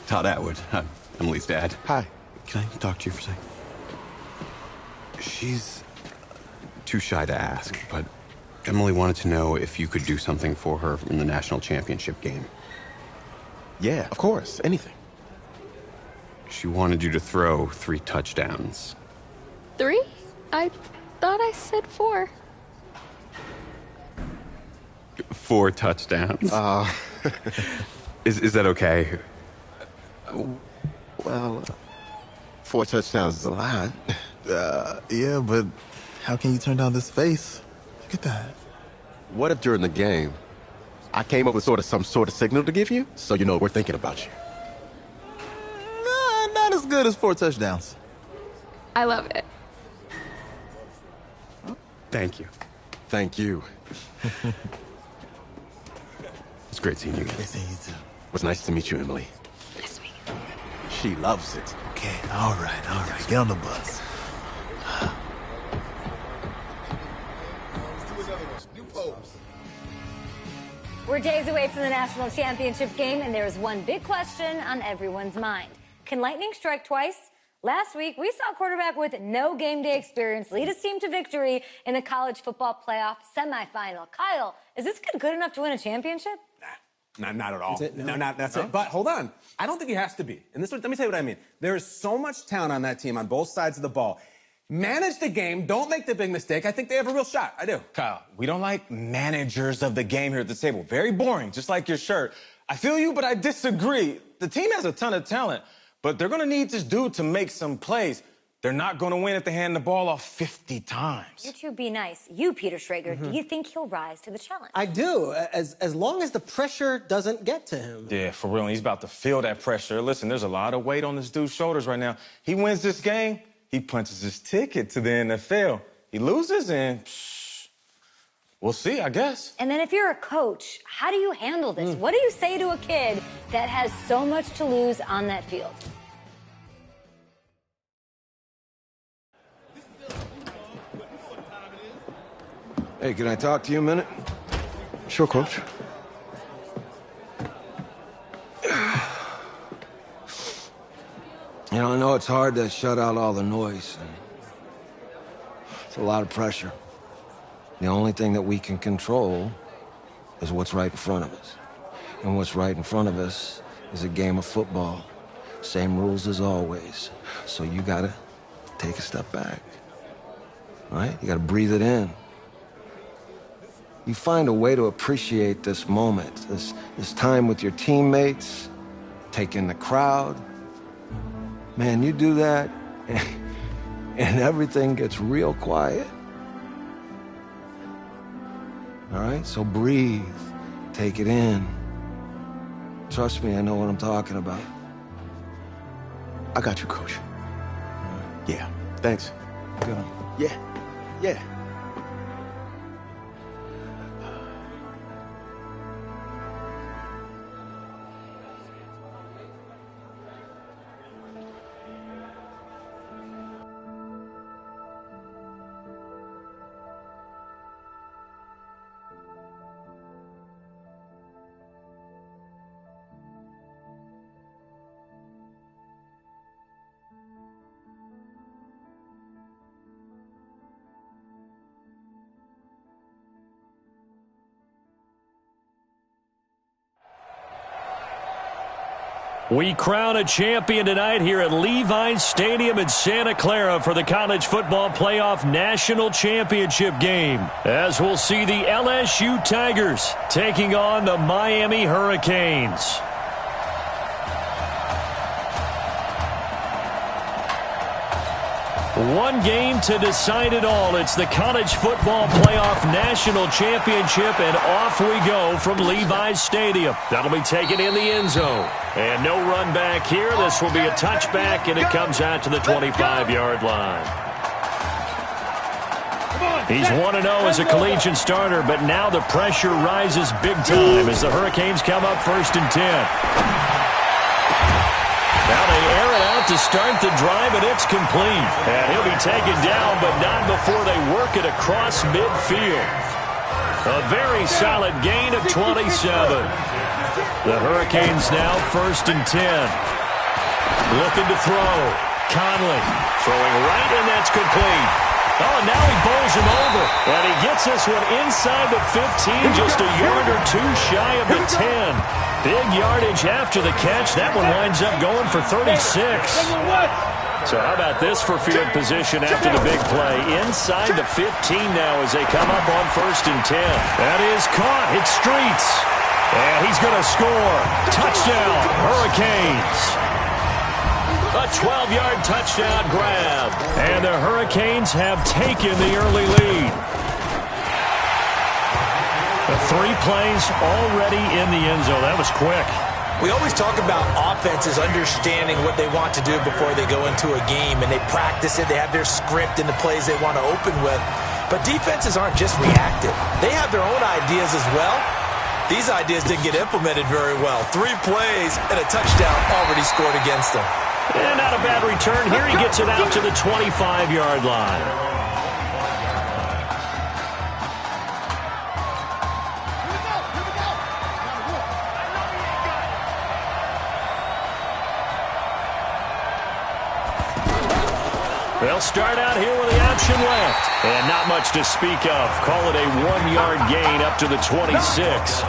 Todd Atwood. I'm Emily's dad. Hi. Can I talk to you for a second? She's too shy to ask, but Emily wanted to know if you could do something for her in the national championship game. Yeah, of course. Anything. She wanted you to throw 3 touchdowns. 3? I thought I said 4. 4 touchdowns? Is that okay? Well, 4 touchdowns is a lot. Yeah, but how can you turn down this face? Look at that. What if during the game, I came up with some sort of signal to give you, so you know we're thinking about you? Nah, not as good as 4 touchdowns. I love it. Thank you. Thank you. It's great seeing you again. Great seeing you too. It was nice to meet you, Emily. Nice to meet you. She loves it. Okay, all right. Get on the bus. We're days away from the national championship game, and there is one big question on everyone's mind. Can lightning strike twice? Last week, we saw a quarterback with no game day experience lead his team to victory in the college football playoff semifinal. Kyle, is this kid good enough to win a championship? Not at all. That's it? No. That's it. But hold on. I don't think he has to be. And let me tell you what I mean. There is so much talent on that team on both sides of the ball. Manage the game. Don't make the big mistake. I think they have a real shot. I do. Kyle, we don't like managers of the game here at the table. Very boring, just like your shirt. I feel you, but I disagree. The team has a ton of talent, but they're going to need this dude to make some plays. They're not going to win if they hand the ball off 50 times. You two be nice. You, Peter Schrager, do you think he'll rise to the challenge? I do, as long as the pressure doesn't get to him. Yeah, for real. He's about to feel that pressure. Listen, there's a lot of weight on this dude's shoulders right now. He wins this game, he punches his ticket to the NFL. He loses, and we'll see, I guess. And then if you're a coach, how do you handle this? What do you say to a kid that has so much to lose on that field? Hey, can I talk to you a minute? Sure, Coach. You know, I know it's hard to shut out all the noise. It's a lot of pressure. The only thing that we can control is what's right in front of us. And what's right in front of us is a game of football. Same rules as always. So you gotta take a step back. All right? You gotta breathe it in. You find a way to appreciate this moment, this time with your teammates, take in the crowd. Man, you do that, and everything gets real quiet. All right? So breathe. Take it in. Trust me, I know what I'm talking about. I got you, Coach. Yeah, thanks. Good. Yeah. We crown a champion tonight here at Levi's Stadium in Santa Clara for the College Football Playoff National Championship game, as we'll see the LSU Tigers taking on the Miami Hurricanes. One game to decide it all. It's the College Football Playoff National Championship, and off we go from Levi's Stadium. That'll be taken in the end zone. And no run back here. This will be a touchback, and it comes out to the 25-yard line. He's 1-0 as a collegiate starter, but now the pressure rises big time as the Hurricanes come up 1st and 10. Now they air it out to start the drive, and it's complete. And he'll be taken down, but not before they work it across midfield. A very solid gain of 27. The Hurricanes now 1st and 10. Looking to throw. Conley throwing right, and that's complete. Oh, now he bowls him over. And he gets this one inside the 15, just a yard or two shy of the 10. Big yardage after the catch. That one winds up going for 36. So how about this for field position after the big play? Inside the 15 now as they come up on 1st and 10. That is caught. Hit streets. And he's going to score. Touchdown, Hurricanes. A 12-yard touchdown grab. And the Hurricanes have taken the early lead. The 3 plays already in the end zone. That was quick. We always talk about offenses understanding what they want to do before they go into a game, and they practice it. They have their script and the plays they want to open with. But defenses aren't just reactive. They have their own ideas as well. These ideas didn't get implemented very well. 3 plays and a touchdown already scored against them. And not a bad return here. He gets it out to the 25-yard line. They'll start out here with the option left. And not much to speak of. Call it a 1-yard gain up to the 26.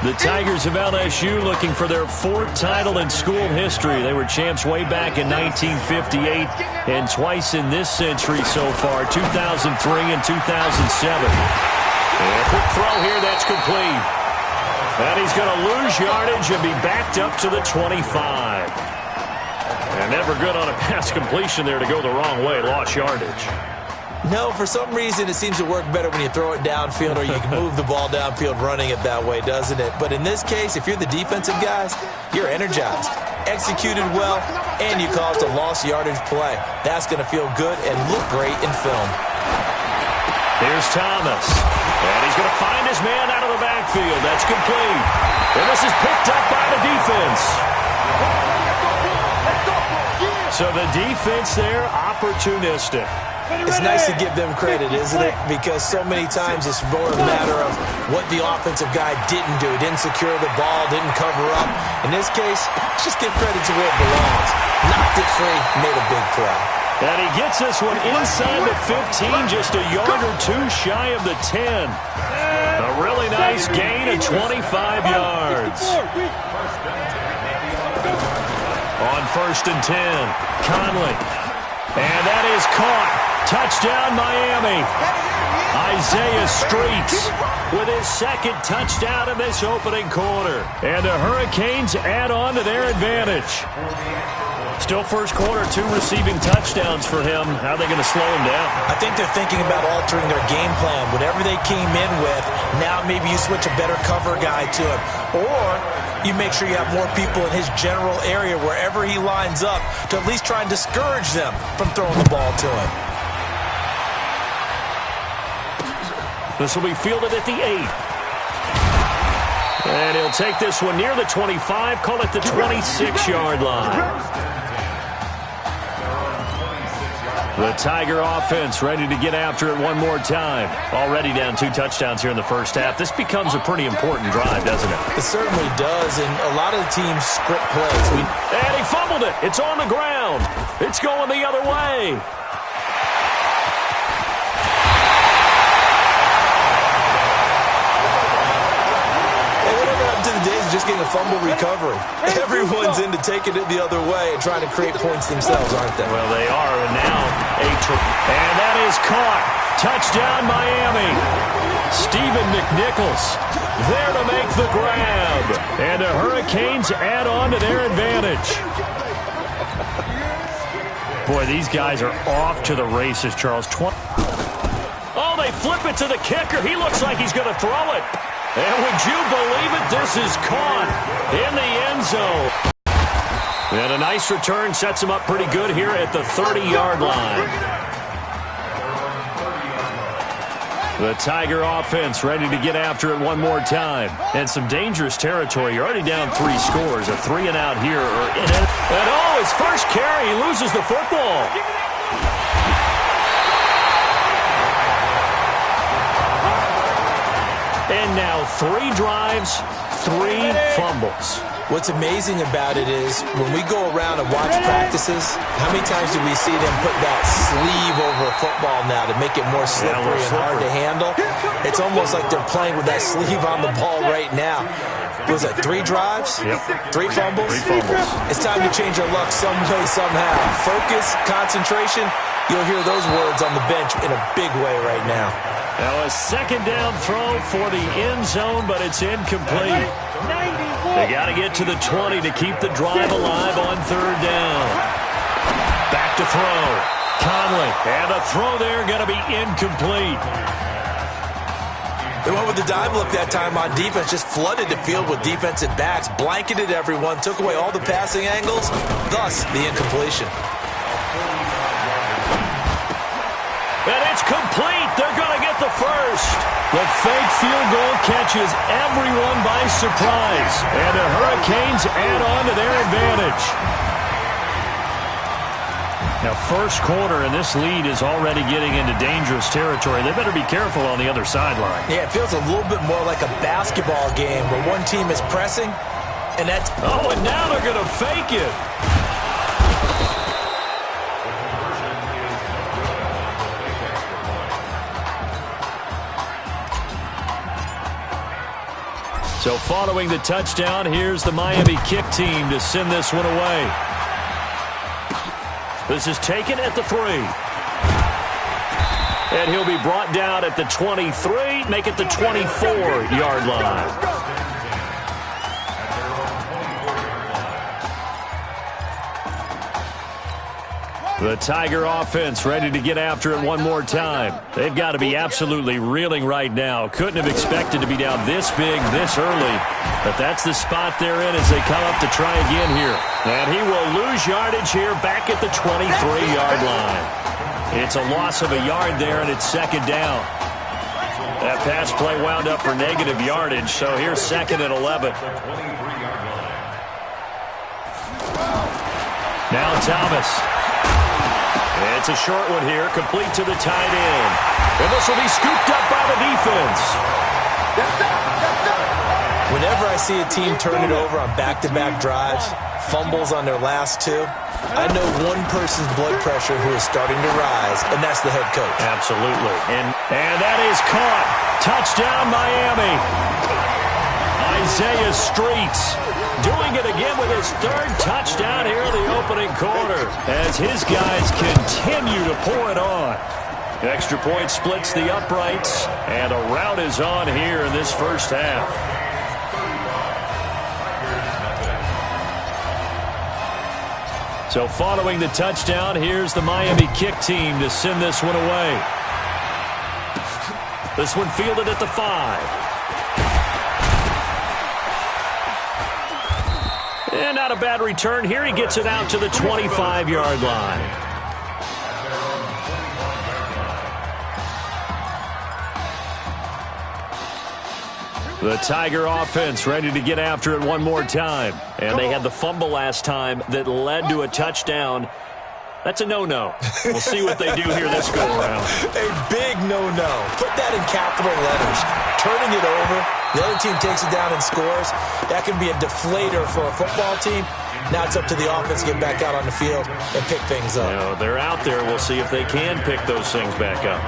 The Tigers of LSU looking for their 4th title in school history. They were champs way back in 1958 and twice in this century so far, 2003 and 2007. And a quick throw here, that's complete. And he's going to lose yardage and be backed up to the 25. And never good on a pass completion there to go the wrong way. Lost yardage. No, for some reason it seems to work better when you throw it downfield or you can move the ball downfield running it that way, doesn't it? But in this case, if you're the defensive guys, you're energized, executed well, and you caused a lost yardage play. That's going to feel good and look great in film. Here's Thomas. And he's going to find his man out of the backfield. That's complete. And this is picked up by the defense. So the defense there, opportunistic. It's nice to give them credit, isn't it? Because so many times it's more a matter of what the offensive guy didn't do. Didn't secure the ball, didn't cover up. In this case, just give credit to where it belongs. Knocked it free, made a big play. And he gets this one inside the 15, just a yard or 2 shy of the 10. A really nice gain of 25 yards. On 1st and 10, Conley. And that is caught. Touchdown, Miami. Isaiah Streets with his 2nd touchdown in this opening quarter. And the Hurricanes add on to their advantage. Still first quarter, 2 receiving touchdowns for him. How are they going to slow him down? I think they're thinking about altering their game plan. Whatever they came in with, now maybe you switch a better cover guy to him. Or you make sure you have more people in his general area wherever he lines up to at least try and discourage them from throwing the ball to him. This will be fielded at the 8. And he'll take this one near the 25, call it the 26-yard line. The Tiger offense ready to get after it one more time. Already down 2 touchdowns here in the first half. This becomes a pretty important drive, doesn't it? It certainly does, and a lot of the teams script plays. And he fumbled it. It's on the ground. It's going the other way. Just getting a fumble recovery. Everyone's into taking it the other way and trying to create points themselves, aren't they? Well, they are, and now and that is caught. Touchdown, Miami. Stephen McNichols there to make the grab. And the Hurricanes add on to their advantage. Boy, these guys are off to the races, Charles. Oh, they flip it to the kicker. He looks like he's going to throw it. And would you believe it? This is caught in the end zone. And a nice return sets him up pretty good here at the 30-yard line. The Tiger offense ready to get after it one more time. And some dangerous territory. You're already down 3 scores. A 3-and-out here. And oh, his first carry, he loses the football. And now 3 drives, 3 fumbles. What's amazing about it is when we go around and watch practices, how many times do we see them put that sleeve over a football now to make it more slippery and hard to handle? It's almost like they're playing with that sleeve on the ball right now. Was it 3 drives? Yep. 3 fumbles? 3 fumbles. It's time to change our luck some way, somehow. Focus, concentration, you'll hear those words on the bench in a big way right now. Now a 2nd down throw for the end zone, but it's incomplete. They got to get to the 20 to keep the drive alive on 3rd down. Back to throw. Conley. And the throw there going to be incomplete. They went with the dime look that time on defense, just flooded the field with defensive backs, blanketed everyone, took away all the passing angles, thus the incompletion. And it's complete. They're going to get the first. The fake field goal catches everyone by surprise. And the Hurricanes add on to their advantage. Now, first quarter, and this lead is already getting into dangerous territory. They better be careful on the other sideline. Yeah, it feels a little bit more like a basketball game where one team is pressing, and that's... Oh, and now they're going to fake it. So following the touchdown, here's the Miami kick team to send this one away. This is taken at the 3. And he'll be brought down at the 23, make it the 24-yard line. The Tiger offense ready to get after it one more time. They've got to be absolutely reeling right now. Couldn't have expected to be down this big, this early. But that's the spot they're in as they come up to try again here. And he will lose yardage here back at the 23-yard line. It's a loss of a yard there, and it's second down. That pass play wound up for negative yardage, so here's second and 11. Now Thomas. It's a short one here, complete to the tight end. And this will be scooped up by the defense. Whenever I see a team turn it over on back-to-back drives, fumbles on their last two, I know one person's blood pressure who is starting to rise, and that's the head coach. Absolutely. And that is caught. Touchdown, Miami. Isaiah Streets doing it again with his third touchdown here in the opening quarter as his guys continue to pour it on. Extra point splits the uprights, and a rout is on here in this first half. So following the touchdown, here's the Miami kick team to send this one away. This one fielded at the 5. And not a bad return here. He gets it out to the 25-yard line. The Tiger offense ready to get after it one more time. And they had the fumble last time that led to a touchdown. That's a no-no. We'll see what they do here this go-around. A big no-no. Put that in capital letters. Turning it over, the other team takes it down and scores. That can be a deflator for a football team. Now it's up to the offense to get back out on the field and pick things up. You know, they're out there. We'll see if they can pick those things back up.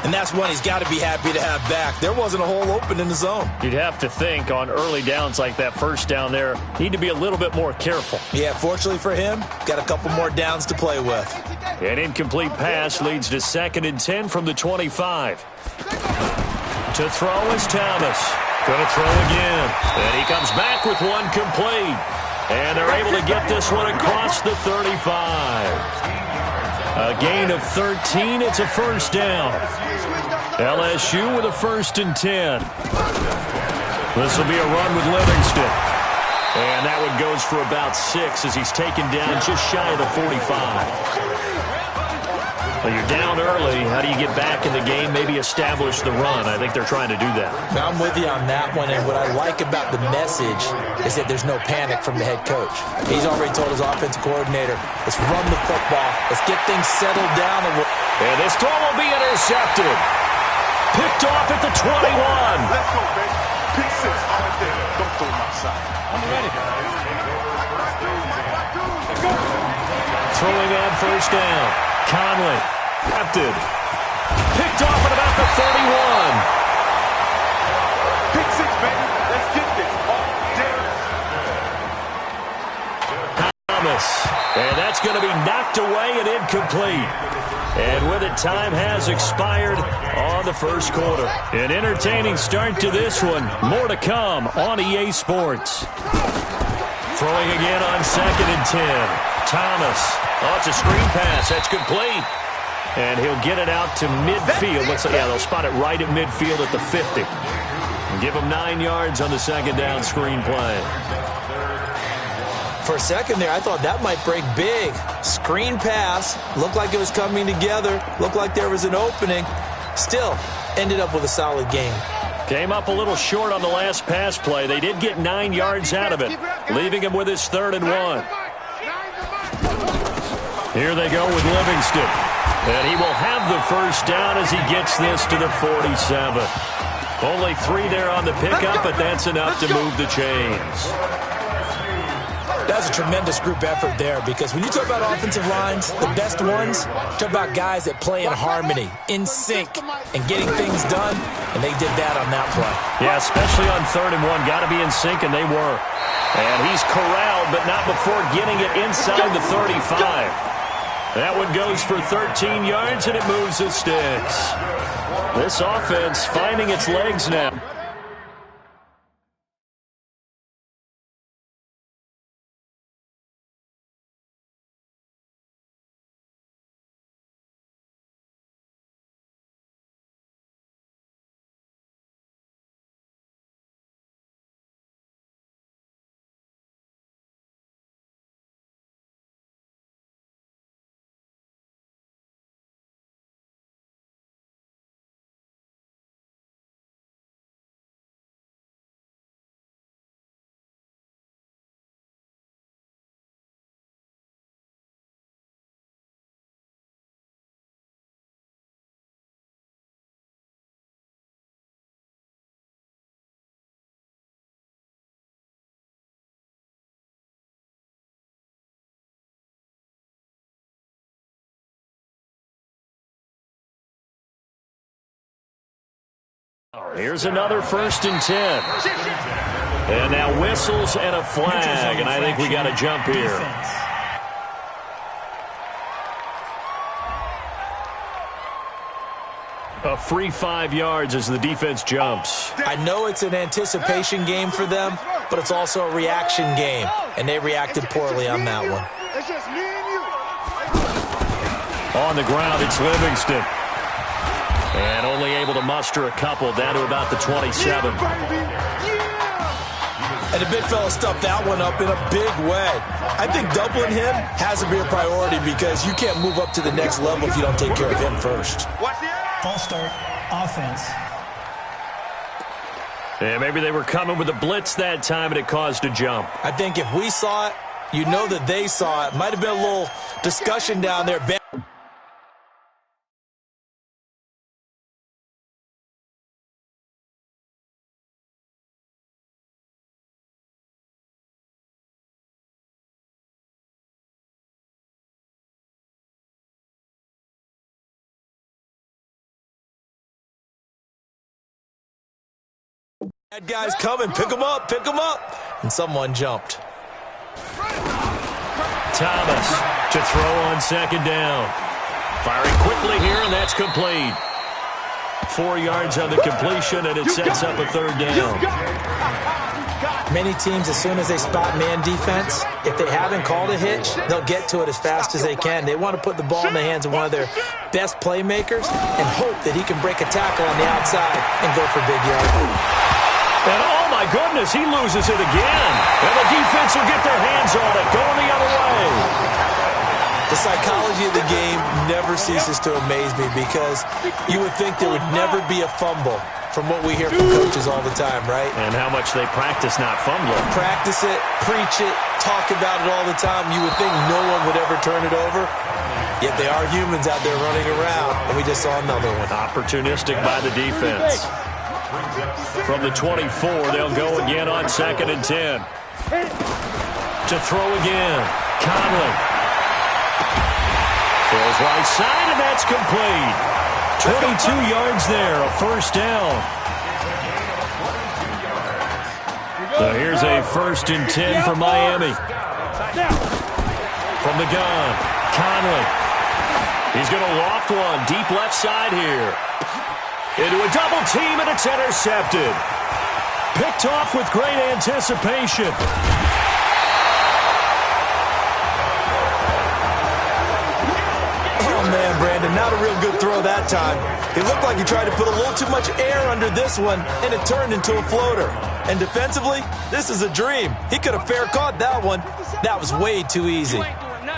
And that's one he's got to be happy to have back. There wasn't a hole open in the zone. You'd have to think on early downs like that first down there, need to be a little bit more careful. Yeah, fortunately for him, got a couple more downs to play with. An incomplete pass leads to 2nd and 10 from the 25. To throw is Thomas. Going to throw again. And he comes back with one complete. And they're able to get this one across the 35. A gain of 13. It's a first down. LSU with a 1st and 10. This will be a run with Livingston. And that one goes for about 6 as he's taken down just shy of the 45. Well, you're down early. How do you get back in the game, maybe establish the run? I think they're trying to do that. Now, I'm with you on that one, and what I like about the message is that there's no panic from the head coach. He's already told his offensive coordinator, let's run the football. Let's get things settled down. And this throw will be intercepted. Picked off at the 21. Let's go, baby. Pick 6 right there. Don't throw my side. I'm ready. Throwing on first down. Conley. Captain. Picked off at about the 31. Pick 6, baby. Let's get this all day. Thomas. And that's going to be knocked away and incomplete. And with it, time has expired on the first quarter. An entertaining start to this one. More to come on EA Sports. Throwing again on 2nd and 10. Thomas. Oh, it's a screen pass. That's complete. And he'll get it out to midfield. They'll spot it right at midfield at the 50. And give him 9 yards on the 2nd down screen play. For a second there, I thought that might break big. Screen pass, looked like it was coming together, looked like there was an opening. Still, ended up with a solid game. Came up a little short on the last pass play. They did get 9 yards out of it, leaving him with his 3rd and 1. Here they go with Livingston. And he will have the first down as he gets this to the 47. Only 3 there on the pickup, but that's enough to move the chains. That's a tremendous group effort there, because when you talk about offensive lines, the best ones, talk about guys that play in harmony, in sync, and getting things done, and they did that on that play. Yeah, especially on 3rd and 1. Got to be in sync, and they were. And he's corralled, but not before getting it inside the 35. That one goes for 13 yards, and it moves the sticks. This offense finding its legs now. Here's another 1st and 10. And now whistles and a flag, and I think we got a jump here. A free 5 yards as the defense jumps. I know it's an anticipation game for them, but it's also a reaction game, and they reacted poorly on that one. On the ground, it's Livingston. And only able to muster a couple, down to about the 27. And the big fella stuffed that one up in a big way. I think doubling him has to be a priority, because you can't move up to the next level if you don't take care of him first. False start, offense. Yeah, maybe they were coming with a blitz that time, and it caused a jump. I think if we saw it, you know that they saw it. Might have been a little discussion down there. Bad guys coming. Pick them up. Pick them up. And someone jumped. Thomas to throw on 2nd down. Firing quickly here, and that's complete. 4 yards on the completion, and it sets up a 3rd down. Many teams, as soon as they spot man defense, if they haven't called a hitch, they'll get to it as fast as they can. They want to put the ball in the hands of one of their best playmakers and hope that he can break a tackle on the outside and go for big yards. And oh my goodness, he loses it again. And the defense will get their hands on it, going the other way. The psychology of the game never ceases to amaze me, because you would think there would never be a fumble from what we hear from coaches all the time, right? And how much they practice not fumbling. Practice it, preach it, talk about it all the time. You would think no one would ever turn it over. Yet they are humans out there running around, and we just saw another one. Opportunistic by the defense. From the 24, they'll go again on 2nd and 10. To throw again, Conley. Throws right side, and that's complete. 22 yards there, a 1st down. So here's a 1st and 10 for Miami. From the gun, Conley. He's going to loft one deep left side here. Into a double team, and it's intercepted. Picked off with great anticipation. Oh, man, Brandon, not a real good throw that time. It looked like he tried to put a little too much air under this one, and it turned into a floater. And defensively, this is a dream. He could have fair caught that one. That was way too easy.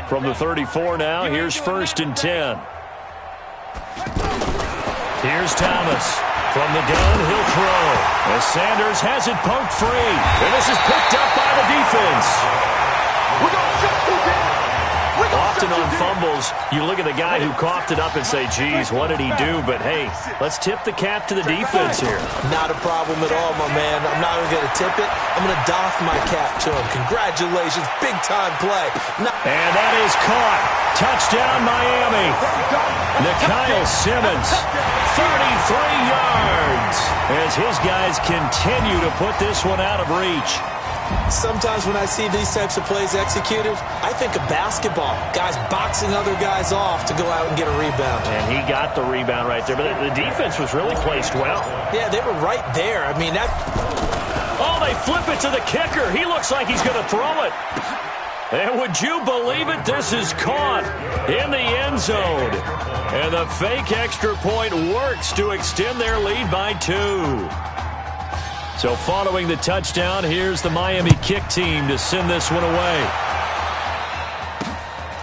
From the 34 now, here's 1st and 10. Here's Thomas. From the gun, he'll throw. As Sanders has it poked free. And this is picked up by the defense. Often on fumbles, you look at the guy who coughed it up and say, geez, what did he do? But, hey, let's tip the cap to the defense here. Not a problem at all, my man. I'm not even going to tip it. I'm going to doff my cap to him. Congratulations. Big-time play. And that is caught. Touchdown, Miami. Nikhil Simmons, 33 yards, as his guys continue to put this one out of reach. Sometimes when I see these types of plays executed, I think of basketball. Guys boxing other guys off to go out and get a rebound. And he got the rebound right there, but the defense was really placed well. Yeah, they were right there. I mean, that... Oh, they flip it to the kicker. He looks like he's going to throw it. And would you believe it? This is caught in the end zone. And the fake extra point works to extend their lead by 2. So following the touchdown, here's the Miami kick team to send this one away.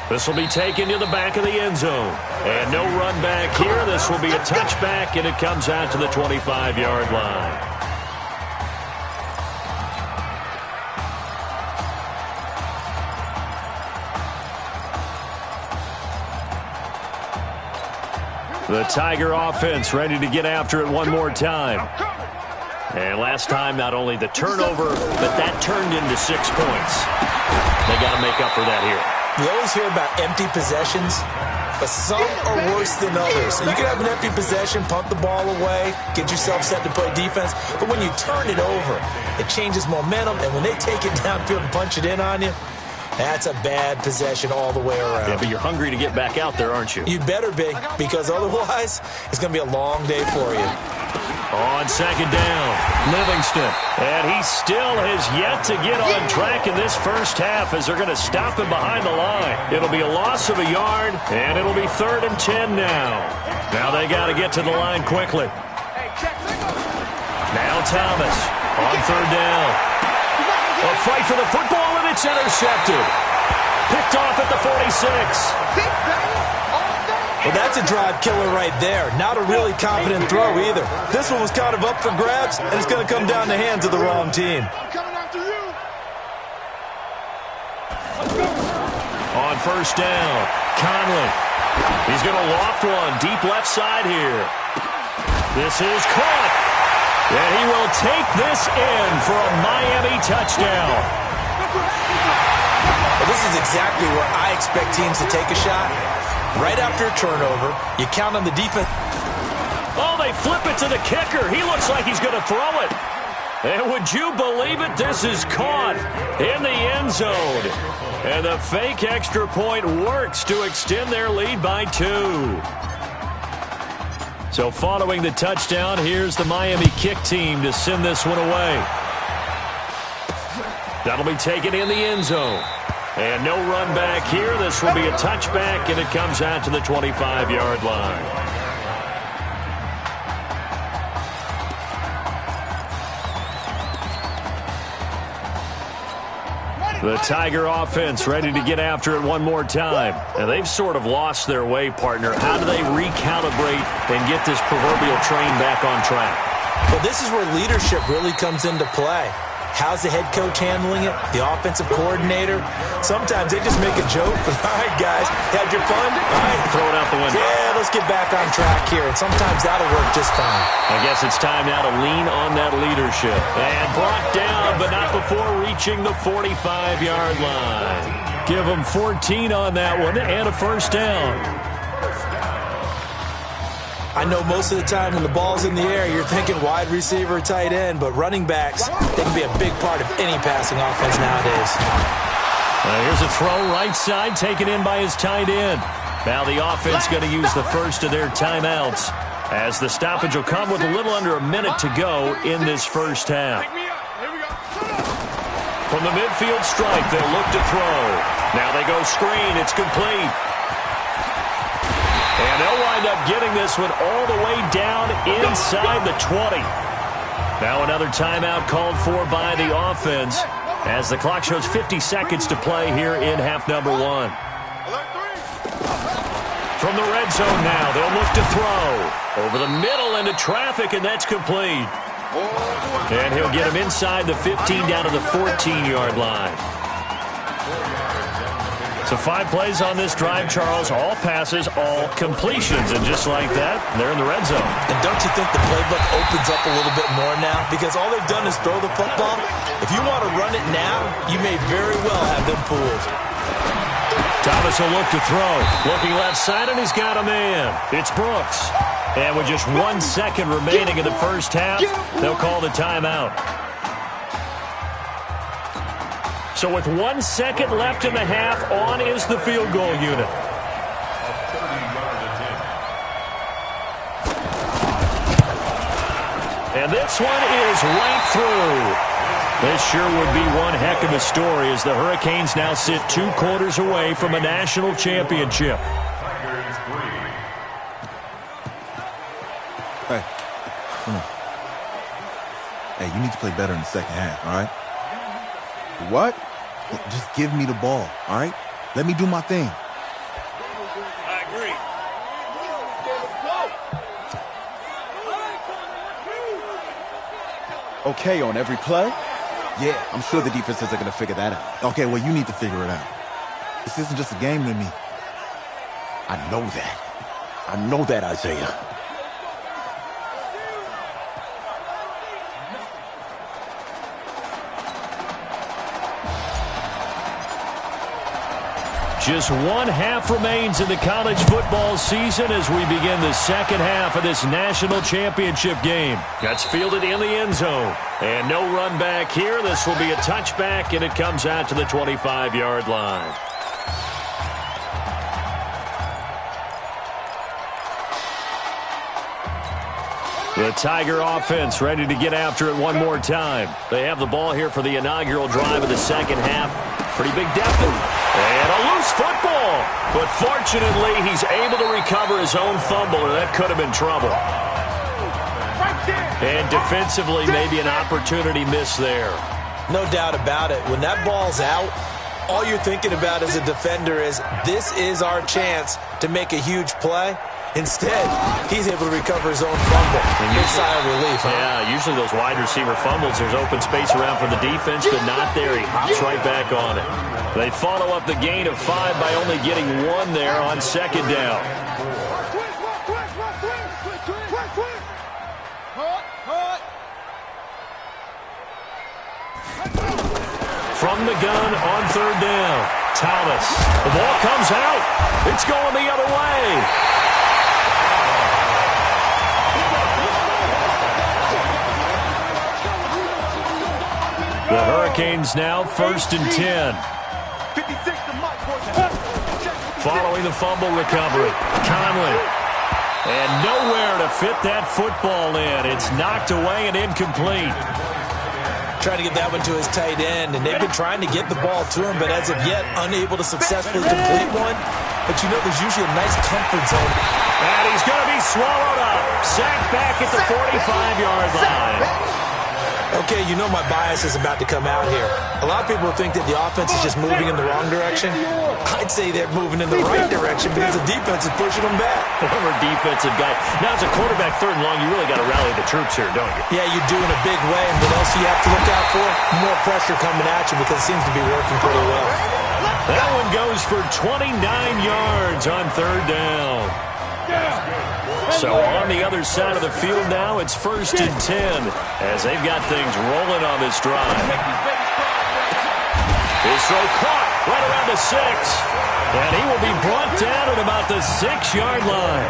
This will be taken to the back of the end zone. And no run back here. This will be a touchback, and it comes out to the 25-yard line. The Tiger offense ready to get after it one more time. And last time, not only the turnover, but that turned into 6 points. They got to make up for that here. You always hear about empty possessions, but some are worse than others. You can have an empty possession, punt the ball away, get yourself set to play defense, but when you turn it over, it changes momentum, and when they take it downfield and punch it in on you, that's a bad possession all the way around. Yeah, but you're hungry to get back out there, aren't you? You better be, because otherwise, it's going to be a long day for you. On second down, Livingston. And he still has yet to get on track in this first half as they're going to stop him behind the line. It'll be a loss of a yard, and it'll be 3rd and 10 now. Now they got to get to the line quickly. Now Thomas on 3rd down. A fight for the football, and it's intercepted. Picked off at the 46. Well, that's a drive killer right there. Not a really confident throw either. This one was kind of up for grabs, and it's going to come down the hands of the wrong team. On 1st down, Conley. He's going to loft one deep left side here. This is caught. And he will take this in for a Miami touchdown. Well, this is exactly where I expect teams to take a shot. Right after a turnover, you count on the defense. Oh, they flip it to the kicker. He looks like he's going to throw it. And would you believe it? This is caught in the end zone. And the fake extra point works to extend their lead by 2. So following the touchdown, here's the Miami kick team to send this one away. That'll be taken in the end zone. And no run back here. This will be a touchback, and it comes out to the 25-yard line. The Tiger offense ready to get after it one more time. And they've sort of lost their way, partner. How do they recalibrate and get this proverbial train back on track? Well, this is where leadership really comes into play. How's the head coach handling it? The offensive coordinator? Sometimes they just make a joke. All right, guys, had your fun? All right. Throw it out the window. Yeah, let's get back on track here. And sometimes that'll work just fine. I guess it's time now to lean on that leadership. And brought down, but not before reaching the 45-yard line. Give them 14 on that one and a 1st down. I know most of the time when the ball's in the air, you're thinking wide receiver, tight end, but running backs, they can be a big part of any passing offense nowadays. Here's a throw right side taken in by his tight end. Now the offense going to use the first of their timeouts as the stoppage will come with a little under a minute to go in this first half. From the midfield stripe, they'll look to throw. Now they go screen. It's complete. And they'll wind up getting this one all the way down inside the 20. Now another timeout called for by the offense as the clock shows 50 seconds to play here in half number 1. From the red zone now, they'll look to throw. Over the middle into traffic, and that's complete. And he'll get him inside the 15 down to the 14-yard line. So 5 plays on this drive, Charles. All passes, all completions. And just like that, they're in the red zone. And don't you think the playbook opens up a little bit more now? Because all they've done is throw the football. If you want to run it now, you may very well have them fooled. Thomas will look to throw. Looking left side, and he's got a man. It's Brooks. And with just 1 second remaining in the first half, they'll call the timeout. So with 1 second left in the half, on is the field goal unit. And this one is right through. This sure would be one heck of a story as the Hurricanes now sit 2 quarters away from a national championship. Hey, come on. Hey, you need to play better in the second half, all right? What? Just give me the ball, all right? Let me do my thing. I agree. Okay on every play? Yeah, I'm sure the defenses are going to figure that out. Okay, well, you need to figure it out. This isn't just a game to me. I know that, Isaiah. Just 1 half remains in the college football season as we begin the second half of this national championship game. That's fielded in the end zone. And no run back here. This will be a touchback, and it comes out to the 25-yard line. The Tiger offense ready to get after it one more time. They have the ball here for the inaugural drive of the second half. Pretty big depth. And a loose football. But fortunately, he's able to recover his own fumble, or that could have been trouble. And defensively, maybe an opportunity missed there. No doubt about it. When that ball's out, all you're thinking about as a defender is, this is our chance to make a huge play. Instead, he's able to recover his own fumble. Big sigh of relief, huh? Yeah, usually those wide receiver fumbles, there's open space around for the defense, but not there. He hops right back on it. They follow up the gain of 5 by only getting 1 there on second down. From the gun on third down, Thomas. The ball comes out. It's going the other way. The Hurricanes now 1st and 10. Following the fumble recovery, Conley. And nowhere to fit that football in. It's knocked away and incomplete. Trying to get that one to his tight end, and they've been trying to get the ball to him, but as of yet, unable to successfully complete one. But you know, there's usually a nice comfort zone. And he's going to be swallowed up. Sacked back at the 45-yard line. Okay, you know my bias is about to come out here. A lot of people think that the offense is just moving in the wrong direction. I'd say they're moving in the right direction because the defense is pushing them back. Former defensive guy. Now, as a quarterback, 3rd and long, you really got to rally the troops here, don't you? Yeah, you do in a big way. And what else do you have to look out for? More pressure coming at you because it seems to be working pretty well. That one goes for 29 yards on 3rd down. So on the other side of the field now, it's 1st and 10 as they've got things rolling on this drive. His throw caught right around the 6. And he will be brought down at about the 6-yard line.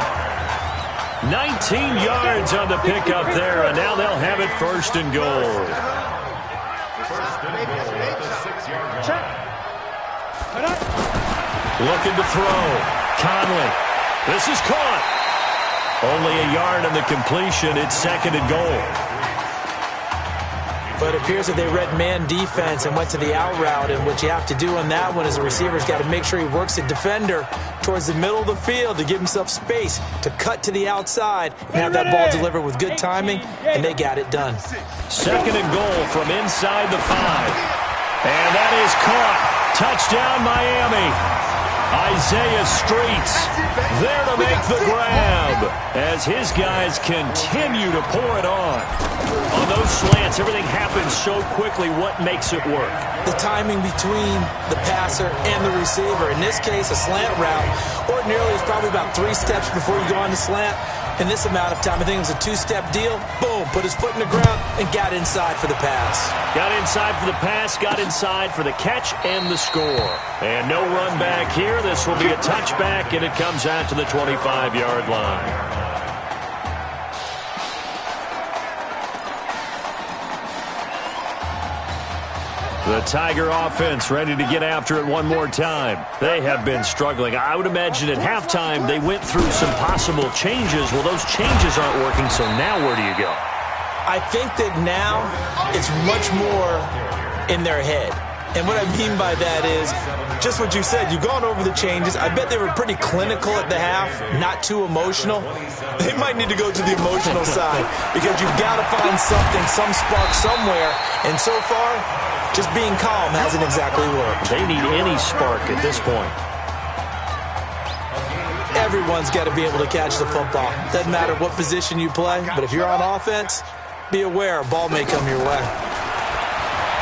19 yards on the pickup there, and now they'll have it 1st and goal. Looking to throw. Conley. This is caught. Only a yard on the completion. It's 2nd and goal. But it appears that they read man defense and went to the out route. And what you have to do on that one is the receiver's got to make sure he works the defender towards the middle of the field to give himself space to cut to the outside and have that ball delivered with good timing, and they got it done. 2nd and goal from inside the 5. And that is caught. Touchdown, Miami. Isaiah Streets there to make the grab as his guys continue to pour it on. On those slants, everything happens so quickly. What makes it work? The timing between the passer and the receiver. In this case, a slant route ordinarily is probably about 3 steps before you go on the slant. In this amount of time, I think it was a 2-step deal. Boom, put his foot in the ground and got inside for the pass. Got inside for the pass, got inside for the catch and the score. And no run back here. This will be a touchback, and it comes out to the 25-yard line. The Tiger offense ready to get after it one more time. They have been struggling. I would imagine at halftime they went through some possible changes. Well, those changes aren't working, so now where do you go? I think that now it's much more in their head. And what I mean by that is just what you said. You've gone over the changes. I bet they were pretty clinical at the half, not too emotional. They might need to go to the emotional side because you've got to find something, some spark somewhere. And so far, just being calm hasn't exactly worked. They need any spark at this point. Everyone's got to be able to catch the football. Doesn't matter what position you play, but if you're on offense, be aware a ball may come your way.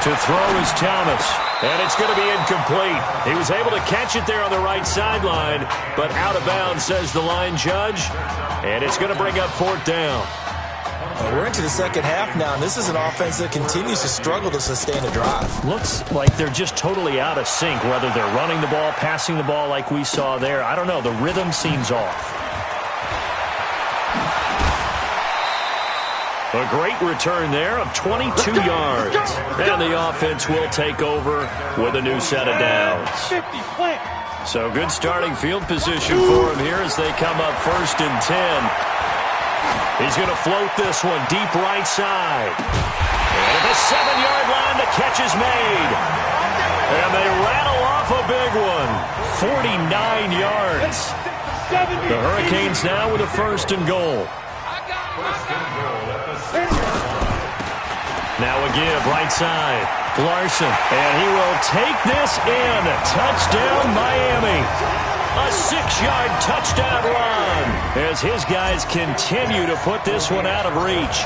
To throw is Thomas, and it's going to be incomplete. He was able to catch it there on the right sideline, but out of bounds, says the line judge, and it's going to bring up 4th down. We're into the second half now, and this is an offense that continues to struggle to sustain a drive. Looks like they're just totally out of sync, whether they're running the ball, passing the ball like we saw there. I don't know. The rhythm seems off. A great return there of 22 yards. And the offense will take over with a new set of downs. So good starting field position for him here as they come up 1st and 10. He's going to float this one deep right side. And at the 7-yard line, the catch is made. And they rattle off a big one. 49 yards. The Hurricanes now with a 1st and goal. Now a give, right side. Larson, and he will take this in. Touchdown, Miami. A 6-yard touchdown run as his guys continue to put this one out of reach.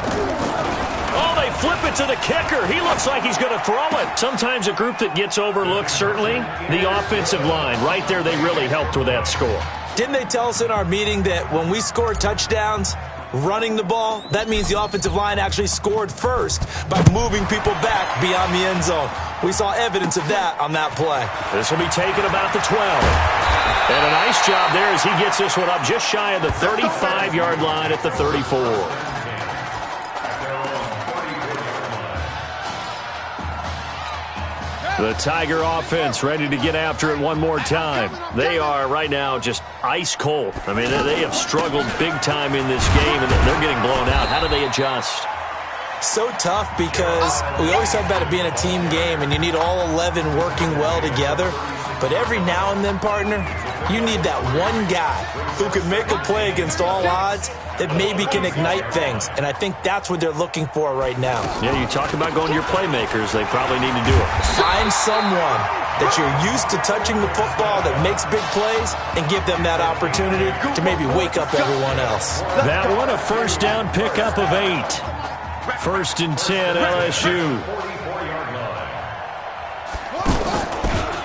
Oh, they flip it to the kicker. He looks like he's going to throw it. Sometimes a group that gets overlooked, certainly, the offensive line. Right there, they really helped with that score. Didn't they tell us in our meeting that when we score touchdowns, running the ball, that means the offensive line actually scored first by moving people back beyond the end zone. We saw evidence of that on that play. This will be taken about the 12. And a nice job there as he gets this one up just shy of the 35-yard line at the 34. The Tiger offense ready to get after it one more time. They are right now just ice cold. I mean, they have struggled big time in this game, and they're getting blown out. How do they adjust? So tough because we always talk about it being a team game, and you need all 11 working well together. But every now and then, partner, you need that one guy who can make a play against all odds that maybe can ignite things. And I think that's what they're looking for right now. Yeah, you talk about going to your playmakers. They probably need to do it. Find someone that you're used to touching the football that makes big plays and give them that opportunity to maybe wake up everyone else. That one, a 1st down pickup of 8. 1st and 10, LSU.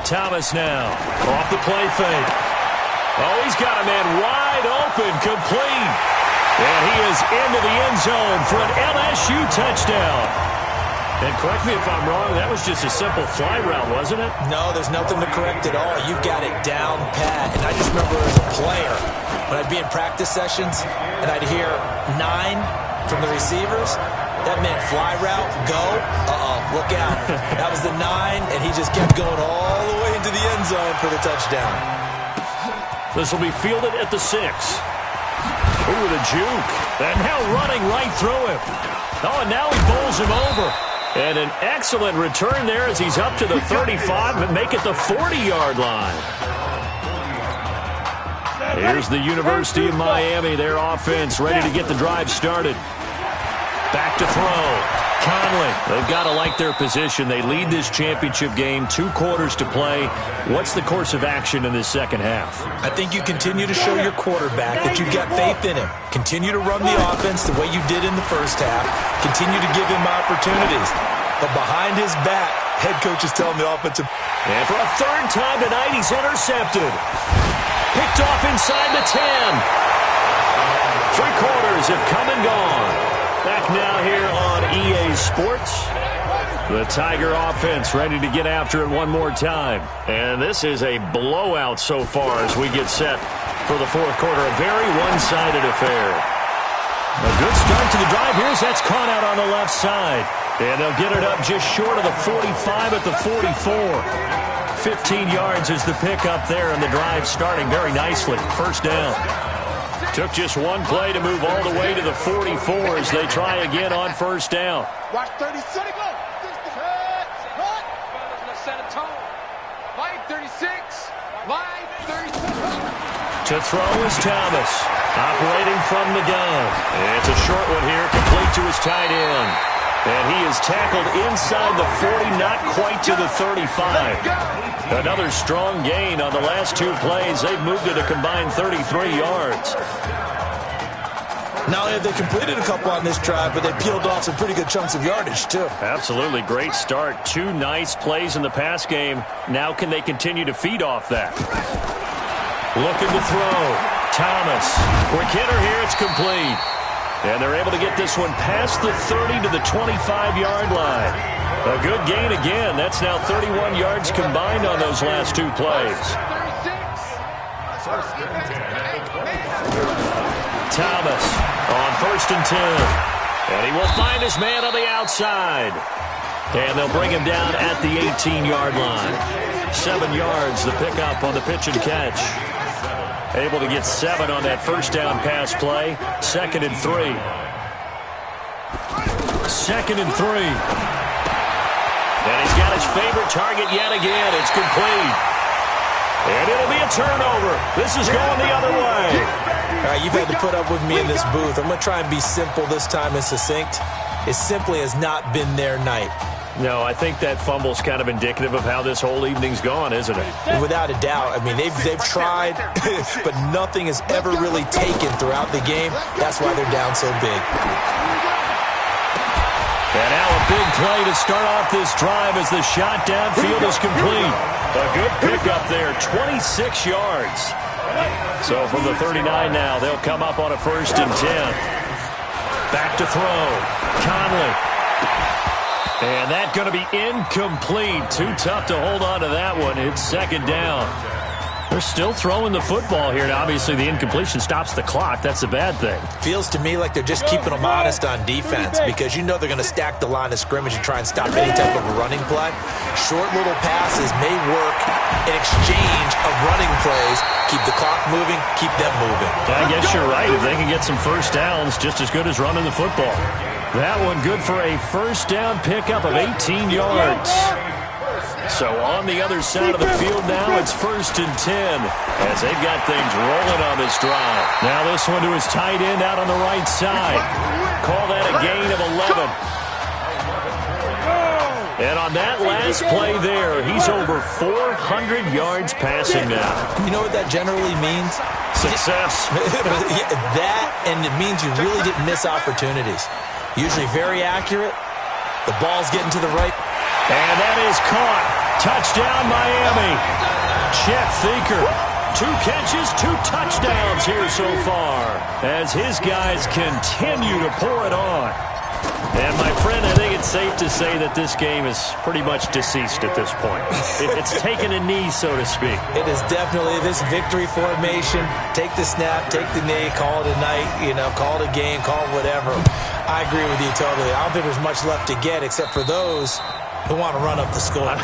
Thomas now, off the play fake. Oh, he's got a man wide open, complete. And he is into the end zone for an LSU touchdown. And correct me if I'm wrong, that was just a simple fly route, wasn't it? No, there's nothing to correct at all. You've got it down pat. And I just remember as a player, when I'd be in practice sessions, and I'd hear 9 from the receivers, that meant fly route, go, look out. That was the 9, and he just kept going all the way into the end zone for the touchdown. This will be fielded at the 6. Ooh, the juke. And now running right through him. Oh, and now he bowls him over. And an excellent return there as he's up to the 35 and make it the 40-yard line. Here's the University of Miami, their offense ready to get the drive started. Back to throw. Conley. They've got to like their position. They lead this championship game, 2 quarters to play. What's the course of action in this second half? I think you continue to show your quarterback that you've got faith in him. Continue to run the offense the way you did in the first half. Continue to give him opportunities. But behind his back, head coach is telling the offensive. And for a third time tonight, he's intercepted. Picked off inside the 10. 3 quarters have come and gone. Back now here on EA Sports. The Tiger offense ready to get after it one more time. And this is a blowout so far as we get set for the fourth quarter. A very one-sided affair. A good start to the drive. Here's that's caught out on the left side. And they'll get it up just short of the 45 at the 44. 15 yards is the pickup there, and the drive starting very nicely. First down. Took just one play to move all the way to the 44 as they try again on first down. Watch 30 seconds. Go. Set a tone. Line 36. Line 36. To throw is Thomas. Operating from the gun. It's a short one here, complete to his tight end. And he is tackled inside the 40, not quite to the 35. Another strong gain on the last 2 plays. They've moved it a combined 33 yards. Not only have they completed a couple on this drive, but they peeled off some pretty good chunks of yardage, too. Absolutely. Great start. 2 nice plays in the pass game. Now can they continue to feed off that? Looking to throw. Thomas. Quick hitter here. It's complete. And they're able to get this one past the 30 to the 25-yard line. A good gain again. That's now 31 yards combined on those last 2 plays. Thomas on first and 10. And he will find his man on the outside. And they'll bring him down at the 18-yard line. 7 yards, the pickup on the pitch and catch. Able to get 7 on that first down pass play. 2nd and 3. 2nd and 3. And he's got his favorite target yet again. It's complete. And it'll be a turnover. This is going the other way. All right, you've had to put up with me in this booth. I'm going to try and be simple this time and succinct. It simply has not been their night. No, I think that fumble's kind of indicative of how this whole evening's gone, isn't it? Without a doubt. I mean, they've tried, but nothing has ever really taken throughout the game. That's why they're down so big. And now a big play to start off this drive as the shot downfield is complete. A good pickup there, 26 yards. So from the 39 now, they'll come up on a 1st and 10. Back to throw. Conley. And that's going to be incomplete. Too tough to hold on to that one. It's 2nd down. They're still throwing the football here. Now, obviously, the incompletion stops the clock. That's a bad thing. Feels to me like they're just keeping them honest on defense because you know they're going to stack the line of scrimmage and try and stop any type of a running play. Short little passes may work in exchange of running plays. Keep the clock moving, keep them moving. I guess you're right. If they can get some first downs, just as good as running the football. That one good for a first down pickup of 18 yards. So on the other side of the field now, it's 1st and 10 as they've got things rolling on this drive. Now this one to his tight end out on the right side. Call that a gain of 11. And on that last play there, he's over 400 yards passing now. You know what that generally means? Success. That, and it means you really didn't miss opportunities. Usually very accurate. The ball's getting to the right. And that is caught. Touchdown, Miami. Chet Thinker. 2 catches, 2 touchdowns here so far as his guys continue to pour it on. And, my friend, I think it's safe to say that this game is pretty much deceased at this point. It's taken a knee, so to speak. It is definitely this victory formation. Take the snap, take the knee, call it a night, call it a game, call it whatever. I agree with you totally. I don't think there's much left to get except for those who want to run up the score.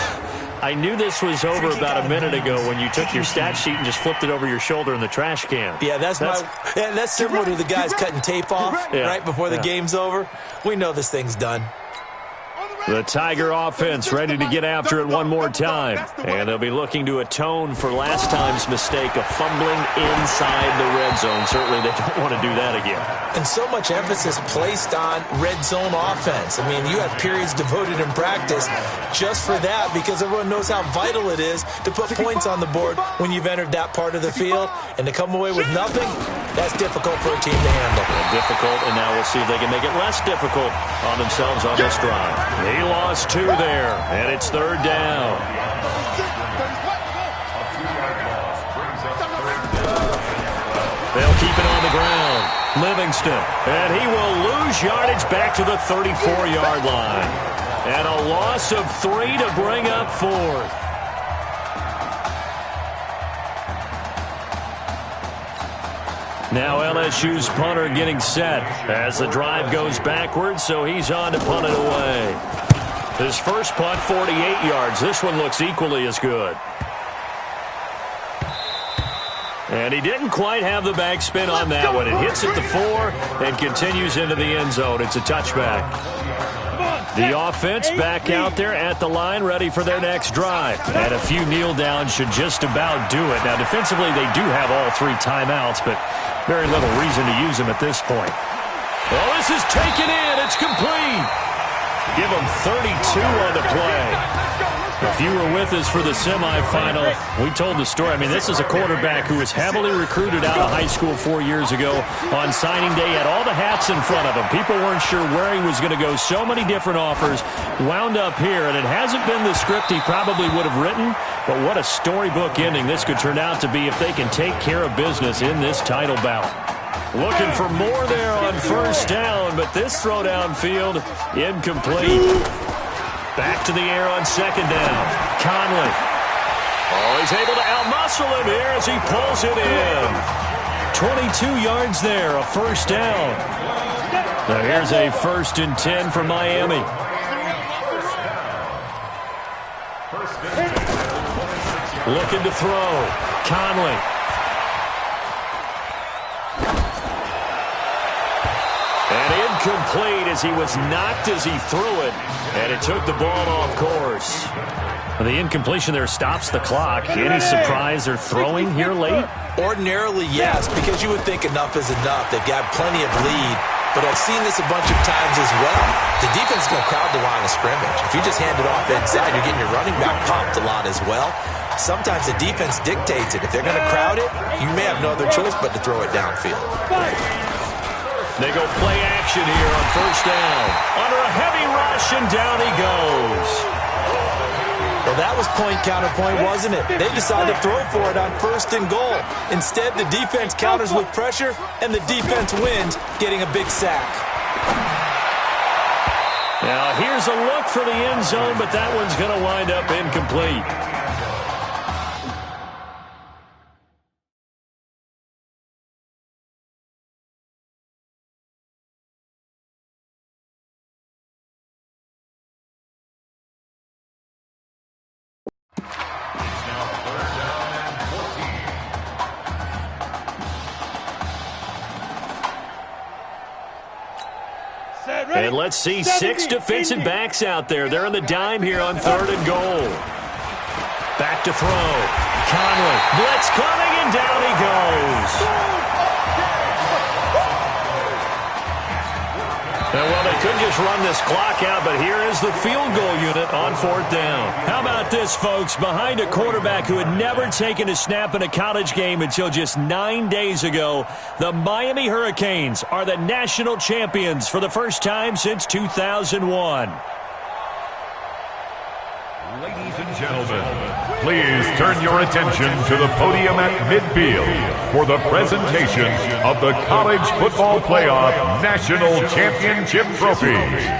I knew this was over about a minute ago when you took your stat sheet and just flipped it over your shoulder in the trash can. Yeah, that's similar to the guys cutting tape off right before the game's over. We know this thing's done. The Tiger offense ready to get after it one more time. And they'll be looking to atone for last time's mistake of fumbling inside the red zone. Certainly they don't want to do that again. And so much emphasis placed on red zone offense. I mean, you have periods devoted in practice just for that because everyone knows how vital it is to put points on the board when you've entered that part of the field. And to come away with nothing, that's difficult for a team to handle. Difficult, and now we'll see if they can make it less difficult on themselves on this drive. He lost 2 there, and it's 3rd down. They'll keep it on the ground. Livingston, and he will lose yardage back to the 34-yard line. And a loss of 3 to bring up 4th. Now LSU's punter getting set as the drive goes backwards, so he's on to punt it away. His first punt, 48 yards. This one looks equally as good. And he didn't quite have the backspin on that one. It hits at the 4 and continues into the end zone. It's a touchback. The offense back out there at the line, ready for their next drive. And a few kneel downs should just about do it. Now, defensively, they do have all 3 timeouts, but very little reason to use them at this point. Well, this is taken in. It's complete. Give them 32 on the play. If you were with us for the semifinal, we told the story. I mean, this is a quarterback who was heavily recruited out of high school 4 years ago. On signing day, had all the hats in front of him. People weren't sure where he was going to go. So many different offers. Wound up here, and it hasn't been the script he probably would have written. But what a storybook ending this could turn out to be if they can take care of business in this title bout. Looking for more there on 1st down, but this throw downfield, incomplete. Back to the air on 2nd down. Conley. Oh, he's able to outmuscle him here as he pulls it in. 22 yards there, a 1st down. Now here's a 1st and 10 for Miami. Looking to throw. Conley. And incomplete as he was knocked as he threw it. And it took the ball off course. The incompletion there stops the clock. Any surprise they're throwing here late? Ordinarily, yes, because you would think enough is enough. They've got plenty of lead. But I've seen this a bunch of times as well. The defense is going to crowd the line of scrimmage. If you just hand it off inside, you're getting your running back popped a lot as well. Sometimes the defense dictates it. If they're going to crowd it, you may have no other choice but to throw it downfield. They go play action here on 1st down. Under a heavy rush, and down he goes. Well, that was point-counterpoint, wasn't it? They decided to throw for it on 1st and goal. Instead, the defense counters with pressure, and the defense wins, getting a big sack. Now, here's a look for the end zone, but that one's going to wind up incomplete. And let's see 6 defensive backs out there. They're in the dime here on 3rd and goal. Back to throw. Conley. Blitz coming, and down he goes. And well, they could just run this clock out, but here is the field goal unit on 4th down. How about this, folks? Behind a quarterback who had never taken a snap in a college game until just 9 days ago, the Miami Hurricanes are the national champions for the first time since 2001. Ladies and gentlemen, please turn your attention to the podium at midfield for the presentation of the College Football Playoff National Championship Trophy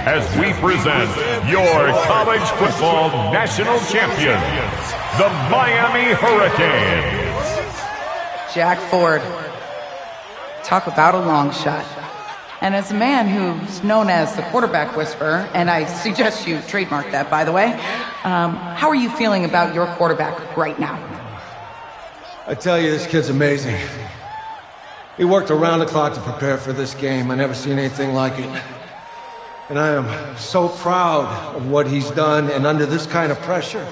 as we present your college football national champions, the Miami Hurricanes. Jack Ford. Talk about a long shot. And as a man who's known as the quarterback whisperer, and I suggest you trademark that, by the way, how are you feeling about your quarterback right now? I tell you, this kid's amazing. He worked around the clock to prepare for this game. I never seen anything like it. And I am so proud of what he's done, and under this kind of pressure.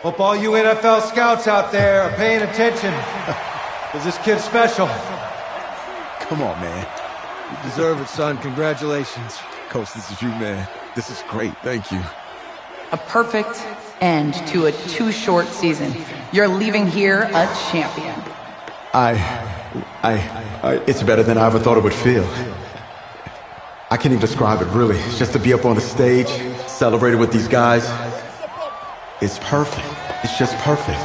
Hope all you NFL scouts out there are paying attention, because this kid's special. Come on, man. You deserve it, son. Congratulations. Coach, this is you, man. This is great. Thank you. A perfect end to a too short season. You're leaving here a champion. It's better than I ever thought it would feel. I can't even describe it, really. It's just to be up on the stage, celebrating with these guys. It's perfect. It's just perfect.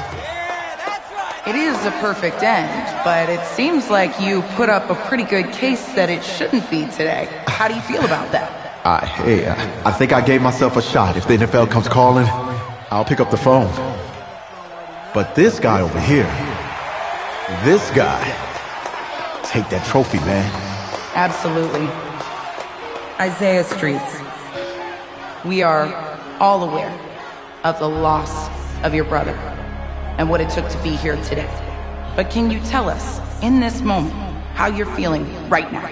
It is a perfect end, but it seems like you put up a pretty good case that it shouldn't be today. How do you feel about that? I think I gave myself a shot. If the NFL comes calling, I'll pick up the phone. But this guy over here, this guy, take that trophy, man. Absolutely. Isaiah Streets, we are all aware of the loss of your brother and what it took to be here today. But can you tell us, in this moment, how you're feeling right now?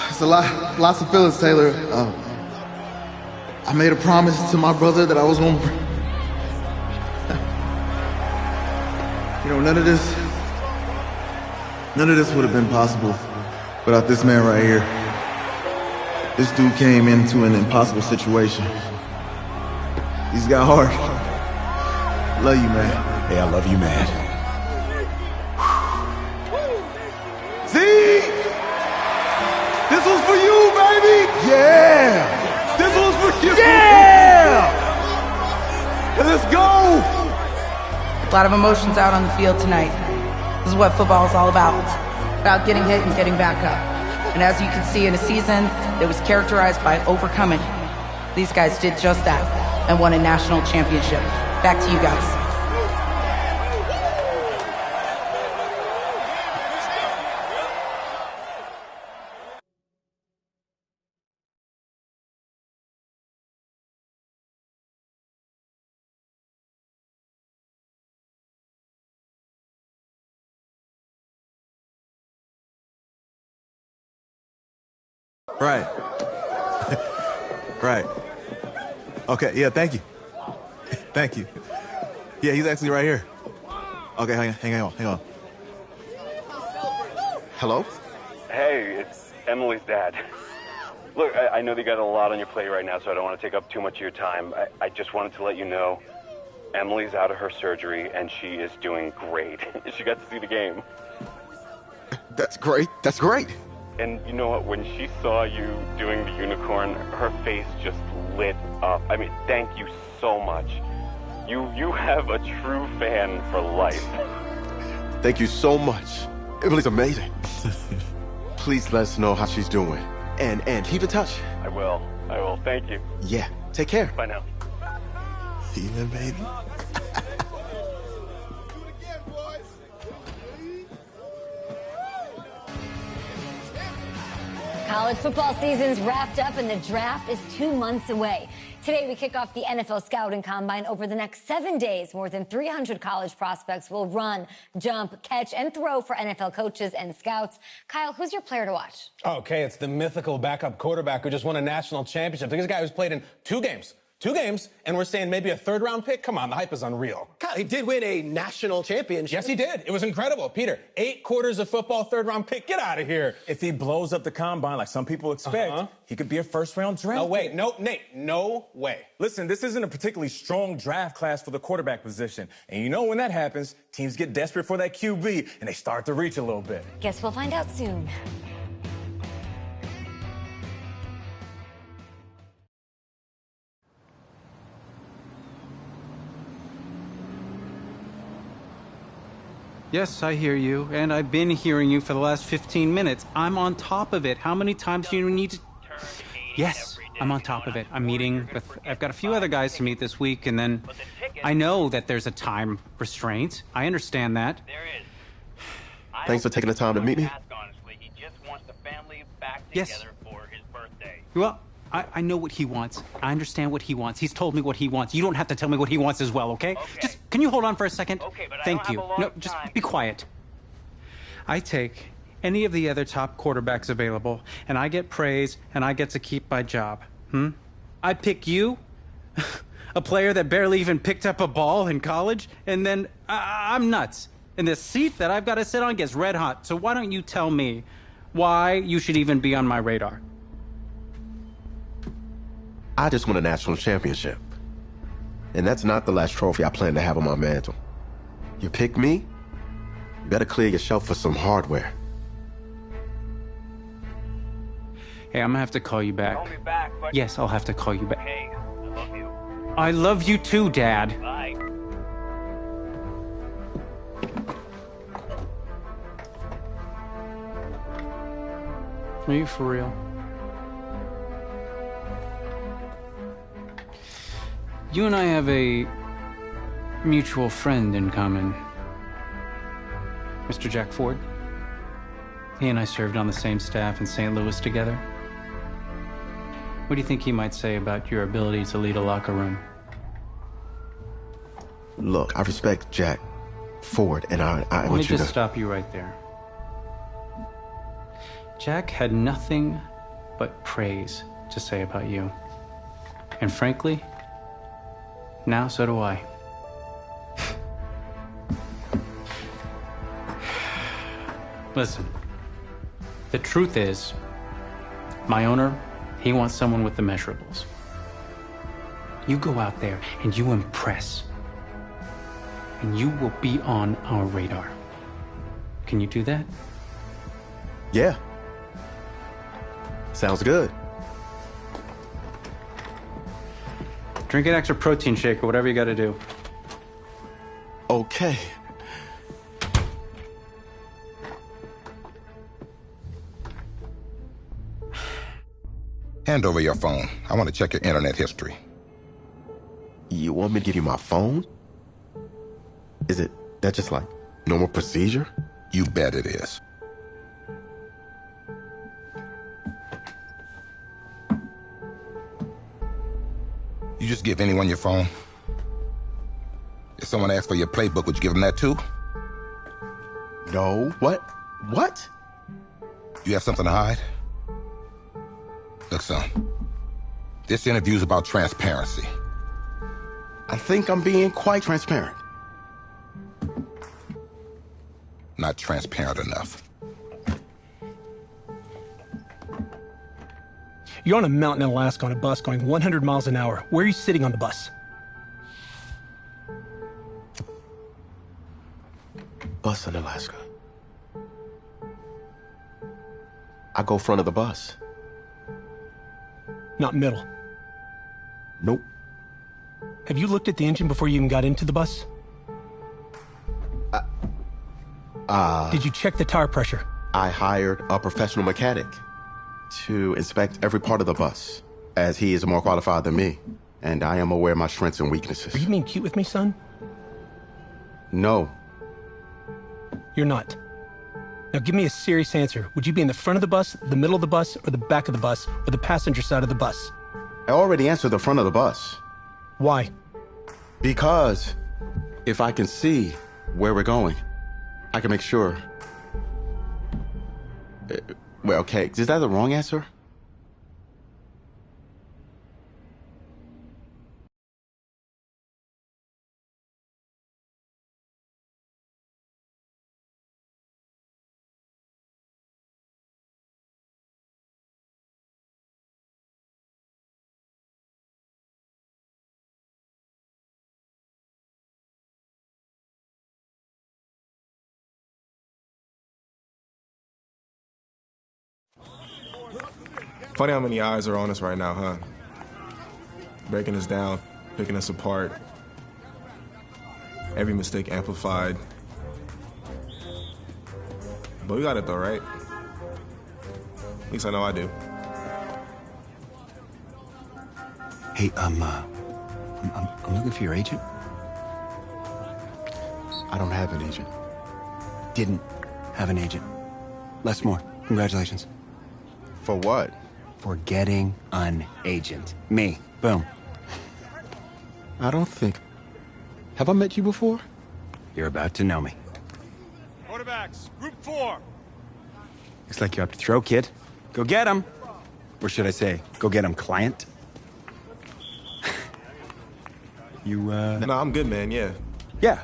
It's lots of feelings, Taylor. I made a promise to my brother that I was going to... You know, none of this would have been possible without this man right here. This dude came into an impossible situation. He's got heart. Love you, man. Hey, I love you, man. Z! This was for you, baby! Yeah! This was for you! Yeah! Let's go! A lot of emotions out on the field tonight. This is what football is all about. About getting hit and getting back up. And as you can see, in a season that was characterized by overcoming, these guys did just that and won a national championship. Back to you guys. Right. Right. Okay, yeah, thank you. Thank you. Yeah, he's actually right here. Okay, hang on. Hello? Hey, it's Emily's dad. Look, I know that you got a lot on your plate right now, so I don't want to take up too much of your time. I just wanted to let you know Emily's out of her surgery, and she is doing great. She got to see the game. That's great. That's great. And you know what? When she saw you doing the unicorn, her face just lit up. I mean, thank you so much. You have a true fan for life. Thank you so much. Emily's amazing. Please let us know how she's doing. And keep in touch. I will. Thank you. Yeah. Take care. Bye now. Yeah, baby. College football season's wrapped up and the draft is 2 months away. Today, we kick off the NFL Scouting Combine. Over the next 7 days, more than 300 college prospects will run, jump, catch, and throw for NFL coaches and scouts. Kyle, who's your player to watch? Okay, it's the mythical backup quarterback who just won a national championship. This guy who's played in two games, and we're saying maybe a third-round pick? Come on, the hype is unreal. Kyle, he did win a national championship. Yes, he did. It was incredible. Peter, 8 quarters of football, third-round pick. Get out of here. If he blows up the combine like some people expect, he could be a first-round draft No way. pick. No, Nate, no way. Listen, this isn't a particularly strong draft class for the quarterback position. And you know when that happens, teams get desperate for that QB, and they start to reach a little bit. Guess we'll find out soon. Yes, I hear you, and I've been hearing you for the last 15 minutes. I'm on top of it. How many times do you need to... Yes, I'm on top of it. I'm meeting with... I've got a few other guys to meet this week, and then I know that there's a time restraint. I understand that. Thanks for taking the time to meet me. Yes. Well, I know what he wants. I understand what he wants. He's told me what he wants. You don't have to tell me what he wants as well, okay? Just, can you hold on for a second? Okay, but Thank I you. don't have a lot No, of just time. be quiet. I take any of the other top quarterbacks available, and I get praise, and I get to keep my job. I pick you, a player that barely even picked up a ball in college, and then I'm nuts. And the seat that I've got to sit on gets red hot. So why don't you tell me why you should even be on my radar? I just won a national championship. And that's not the last trophy I plan to have on my mantle. You pick me, you better clear your shelf for some hardware. Hey, I'm gonna have to call you back. Call me back, but... Yes, I'll have to call you back. Hey, I love you. I love you too, Dad. Bye. Are you for real? You and I have a mutual friend in common. Mr. Jack Ford. He and I served on the same staff in St. Louis together. What do you think he might say about your ability to lead a locker room? Look, I respect Jack Ford, and I Let me want you to... just stop you right there. Jack had nothing but praise to say about you. And frankly, now so do I. Listen, the truth is, my owner, he wants someone with the measurables. You go out there and you impress, and you will be on our radar. Can you do that? Yeah. Sounds good. Drink an extra protein shake or whatever you gotta do. Okay. Hand over your phone. I want to check your internet history. You want me to give you my phone? Is it that just like normal procedure? You bet it is. You just give anyone your phone? If someone asks for your playbook, would you give them that too? No. What? What? You have something to hide? Look, son. This interview's about transparency. I think I'm being quite transparent. Not transparent enough. You're on a mountain in Alaska on a bus going 100 miles an hour. Where are you sitting on the bus? Bus in Alaska. I go front of the bus. Not middle. Nope. Have you looked at the engine before you even got into the bus? Did you check the tire pressure? I hired a professional mechanic to inspect every part of the bus, as he is more qualified than me, and I am aware of my strengths and weaknesses. Are you being cute with me, son? No. You're not. Now give me a serious answer. Would you be in the front of the bus, the middle of the bus, or the back of the bus, or the passenger side of the bus? I already answered the front of the bus. Why? Because if I can see where we're going, I can make sure. Well, okay, is that the wrong answer? Funny how many eyes are on us right now, huh? Breaking us down, picking us apart. Every mistake amplified. But we got it though, right? At least I know I do. Hey, I'm looking for your agent. I don't have an agent. Didn't have an agent. Les Moore, congratulations. For what? For getting an agent. Me. Boom. I don't think... Have I met you before? You're about to know me. Quarterbacks, group 4. Looks like you're up to throw, kid. Go get him. Or should I say, go get him, client. You, No, I'm good, man, yeah. Yeah.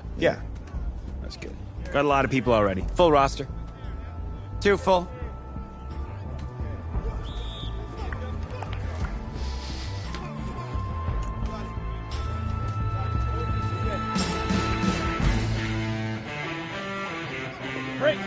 That's good. Got a lot of people already. Full roster. 2 full. Break.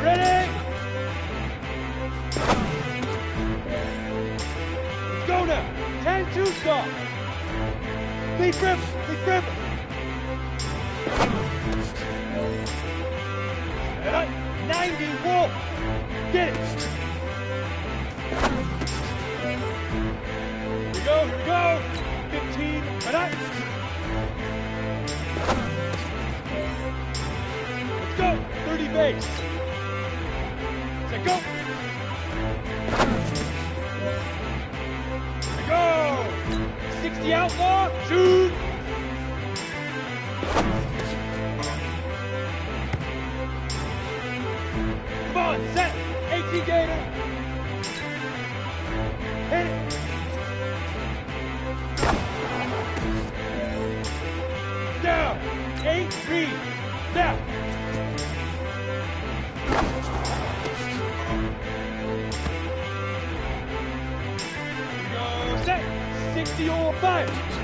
Ready? Let's go now. 10-2 stop. Lead grip. 90 wolf. Get it. Here we go. 15. Right up. Let's go. 30 base. Set, go! There we go! 60 outlaw, shoot! Come on, set! 18 gator! Hit it! Down! 8-3! Now! Set, 60 or 5.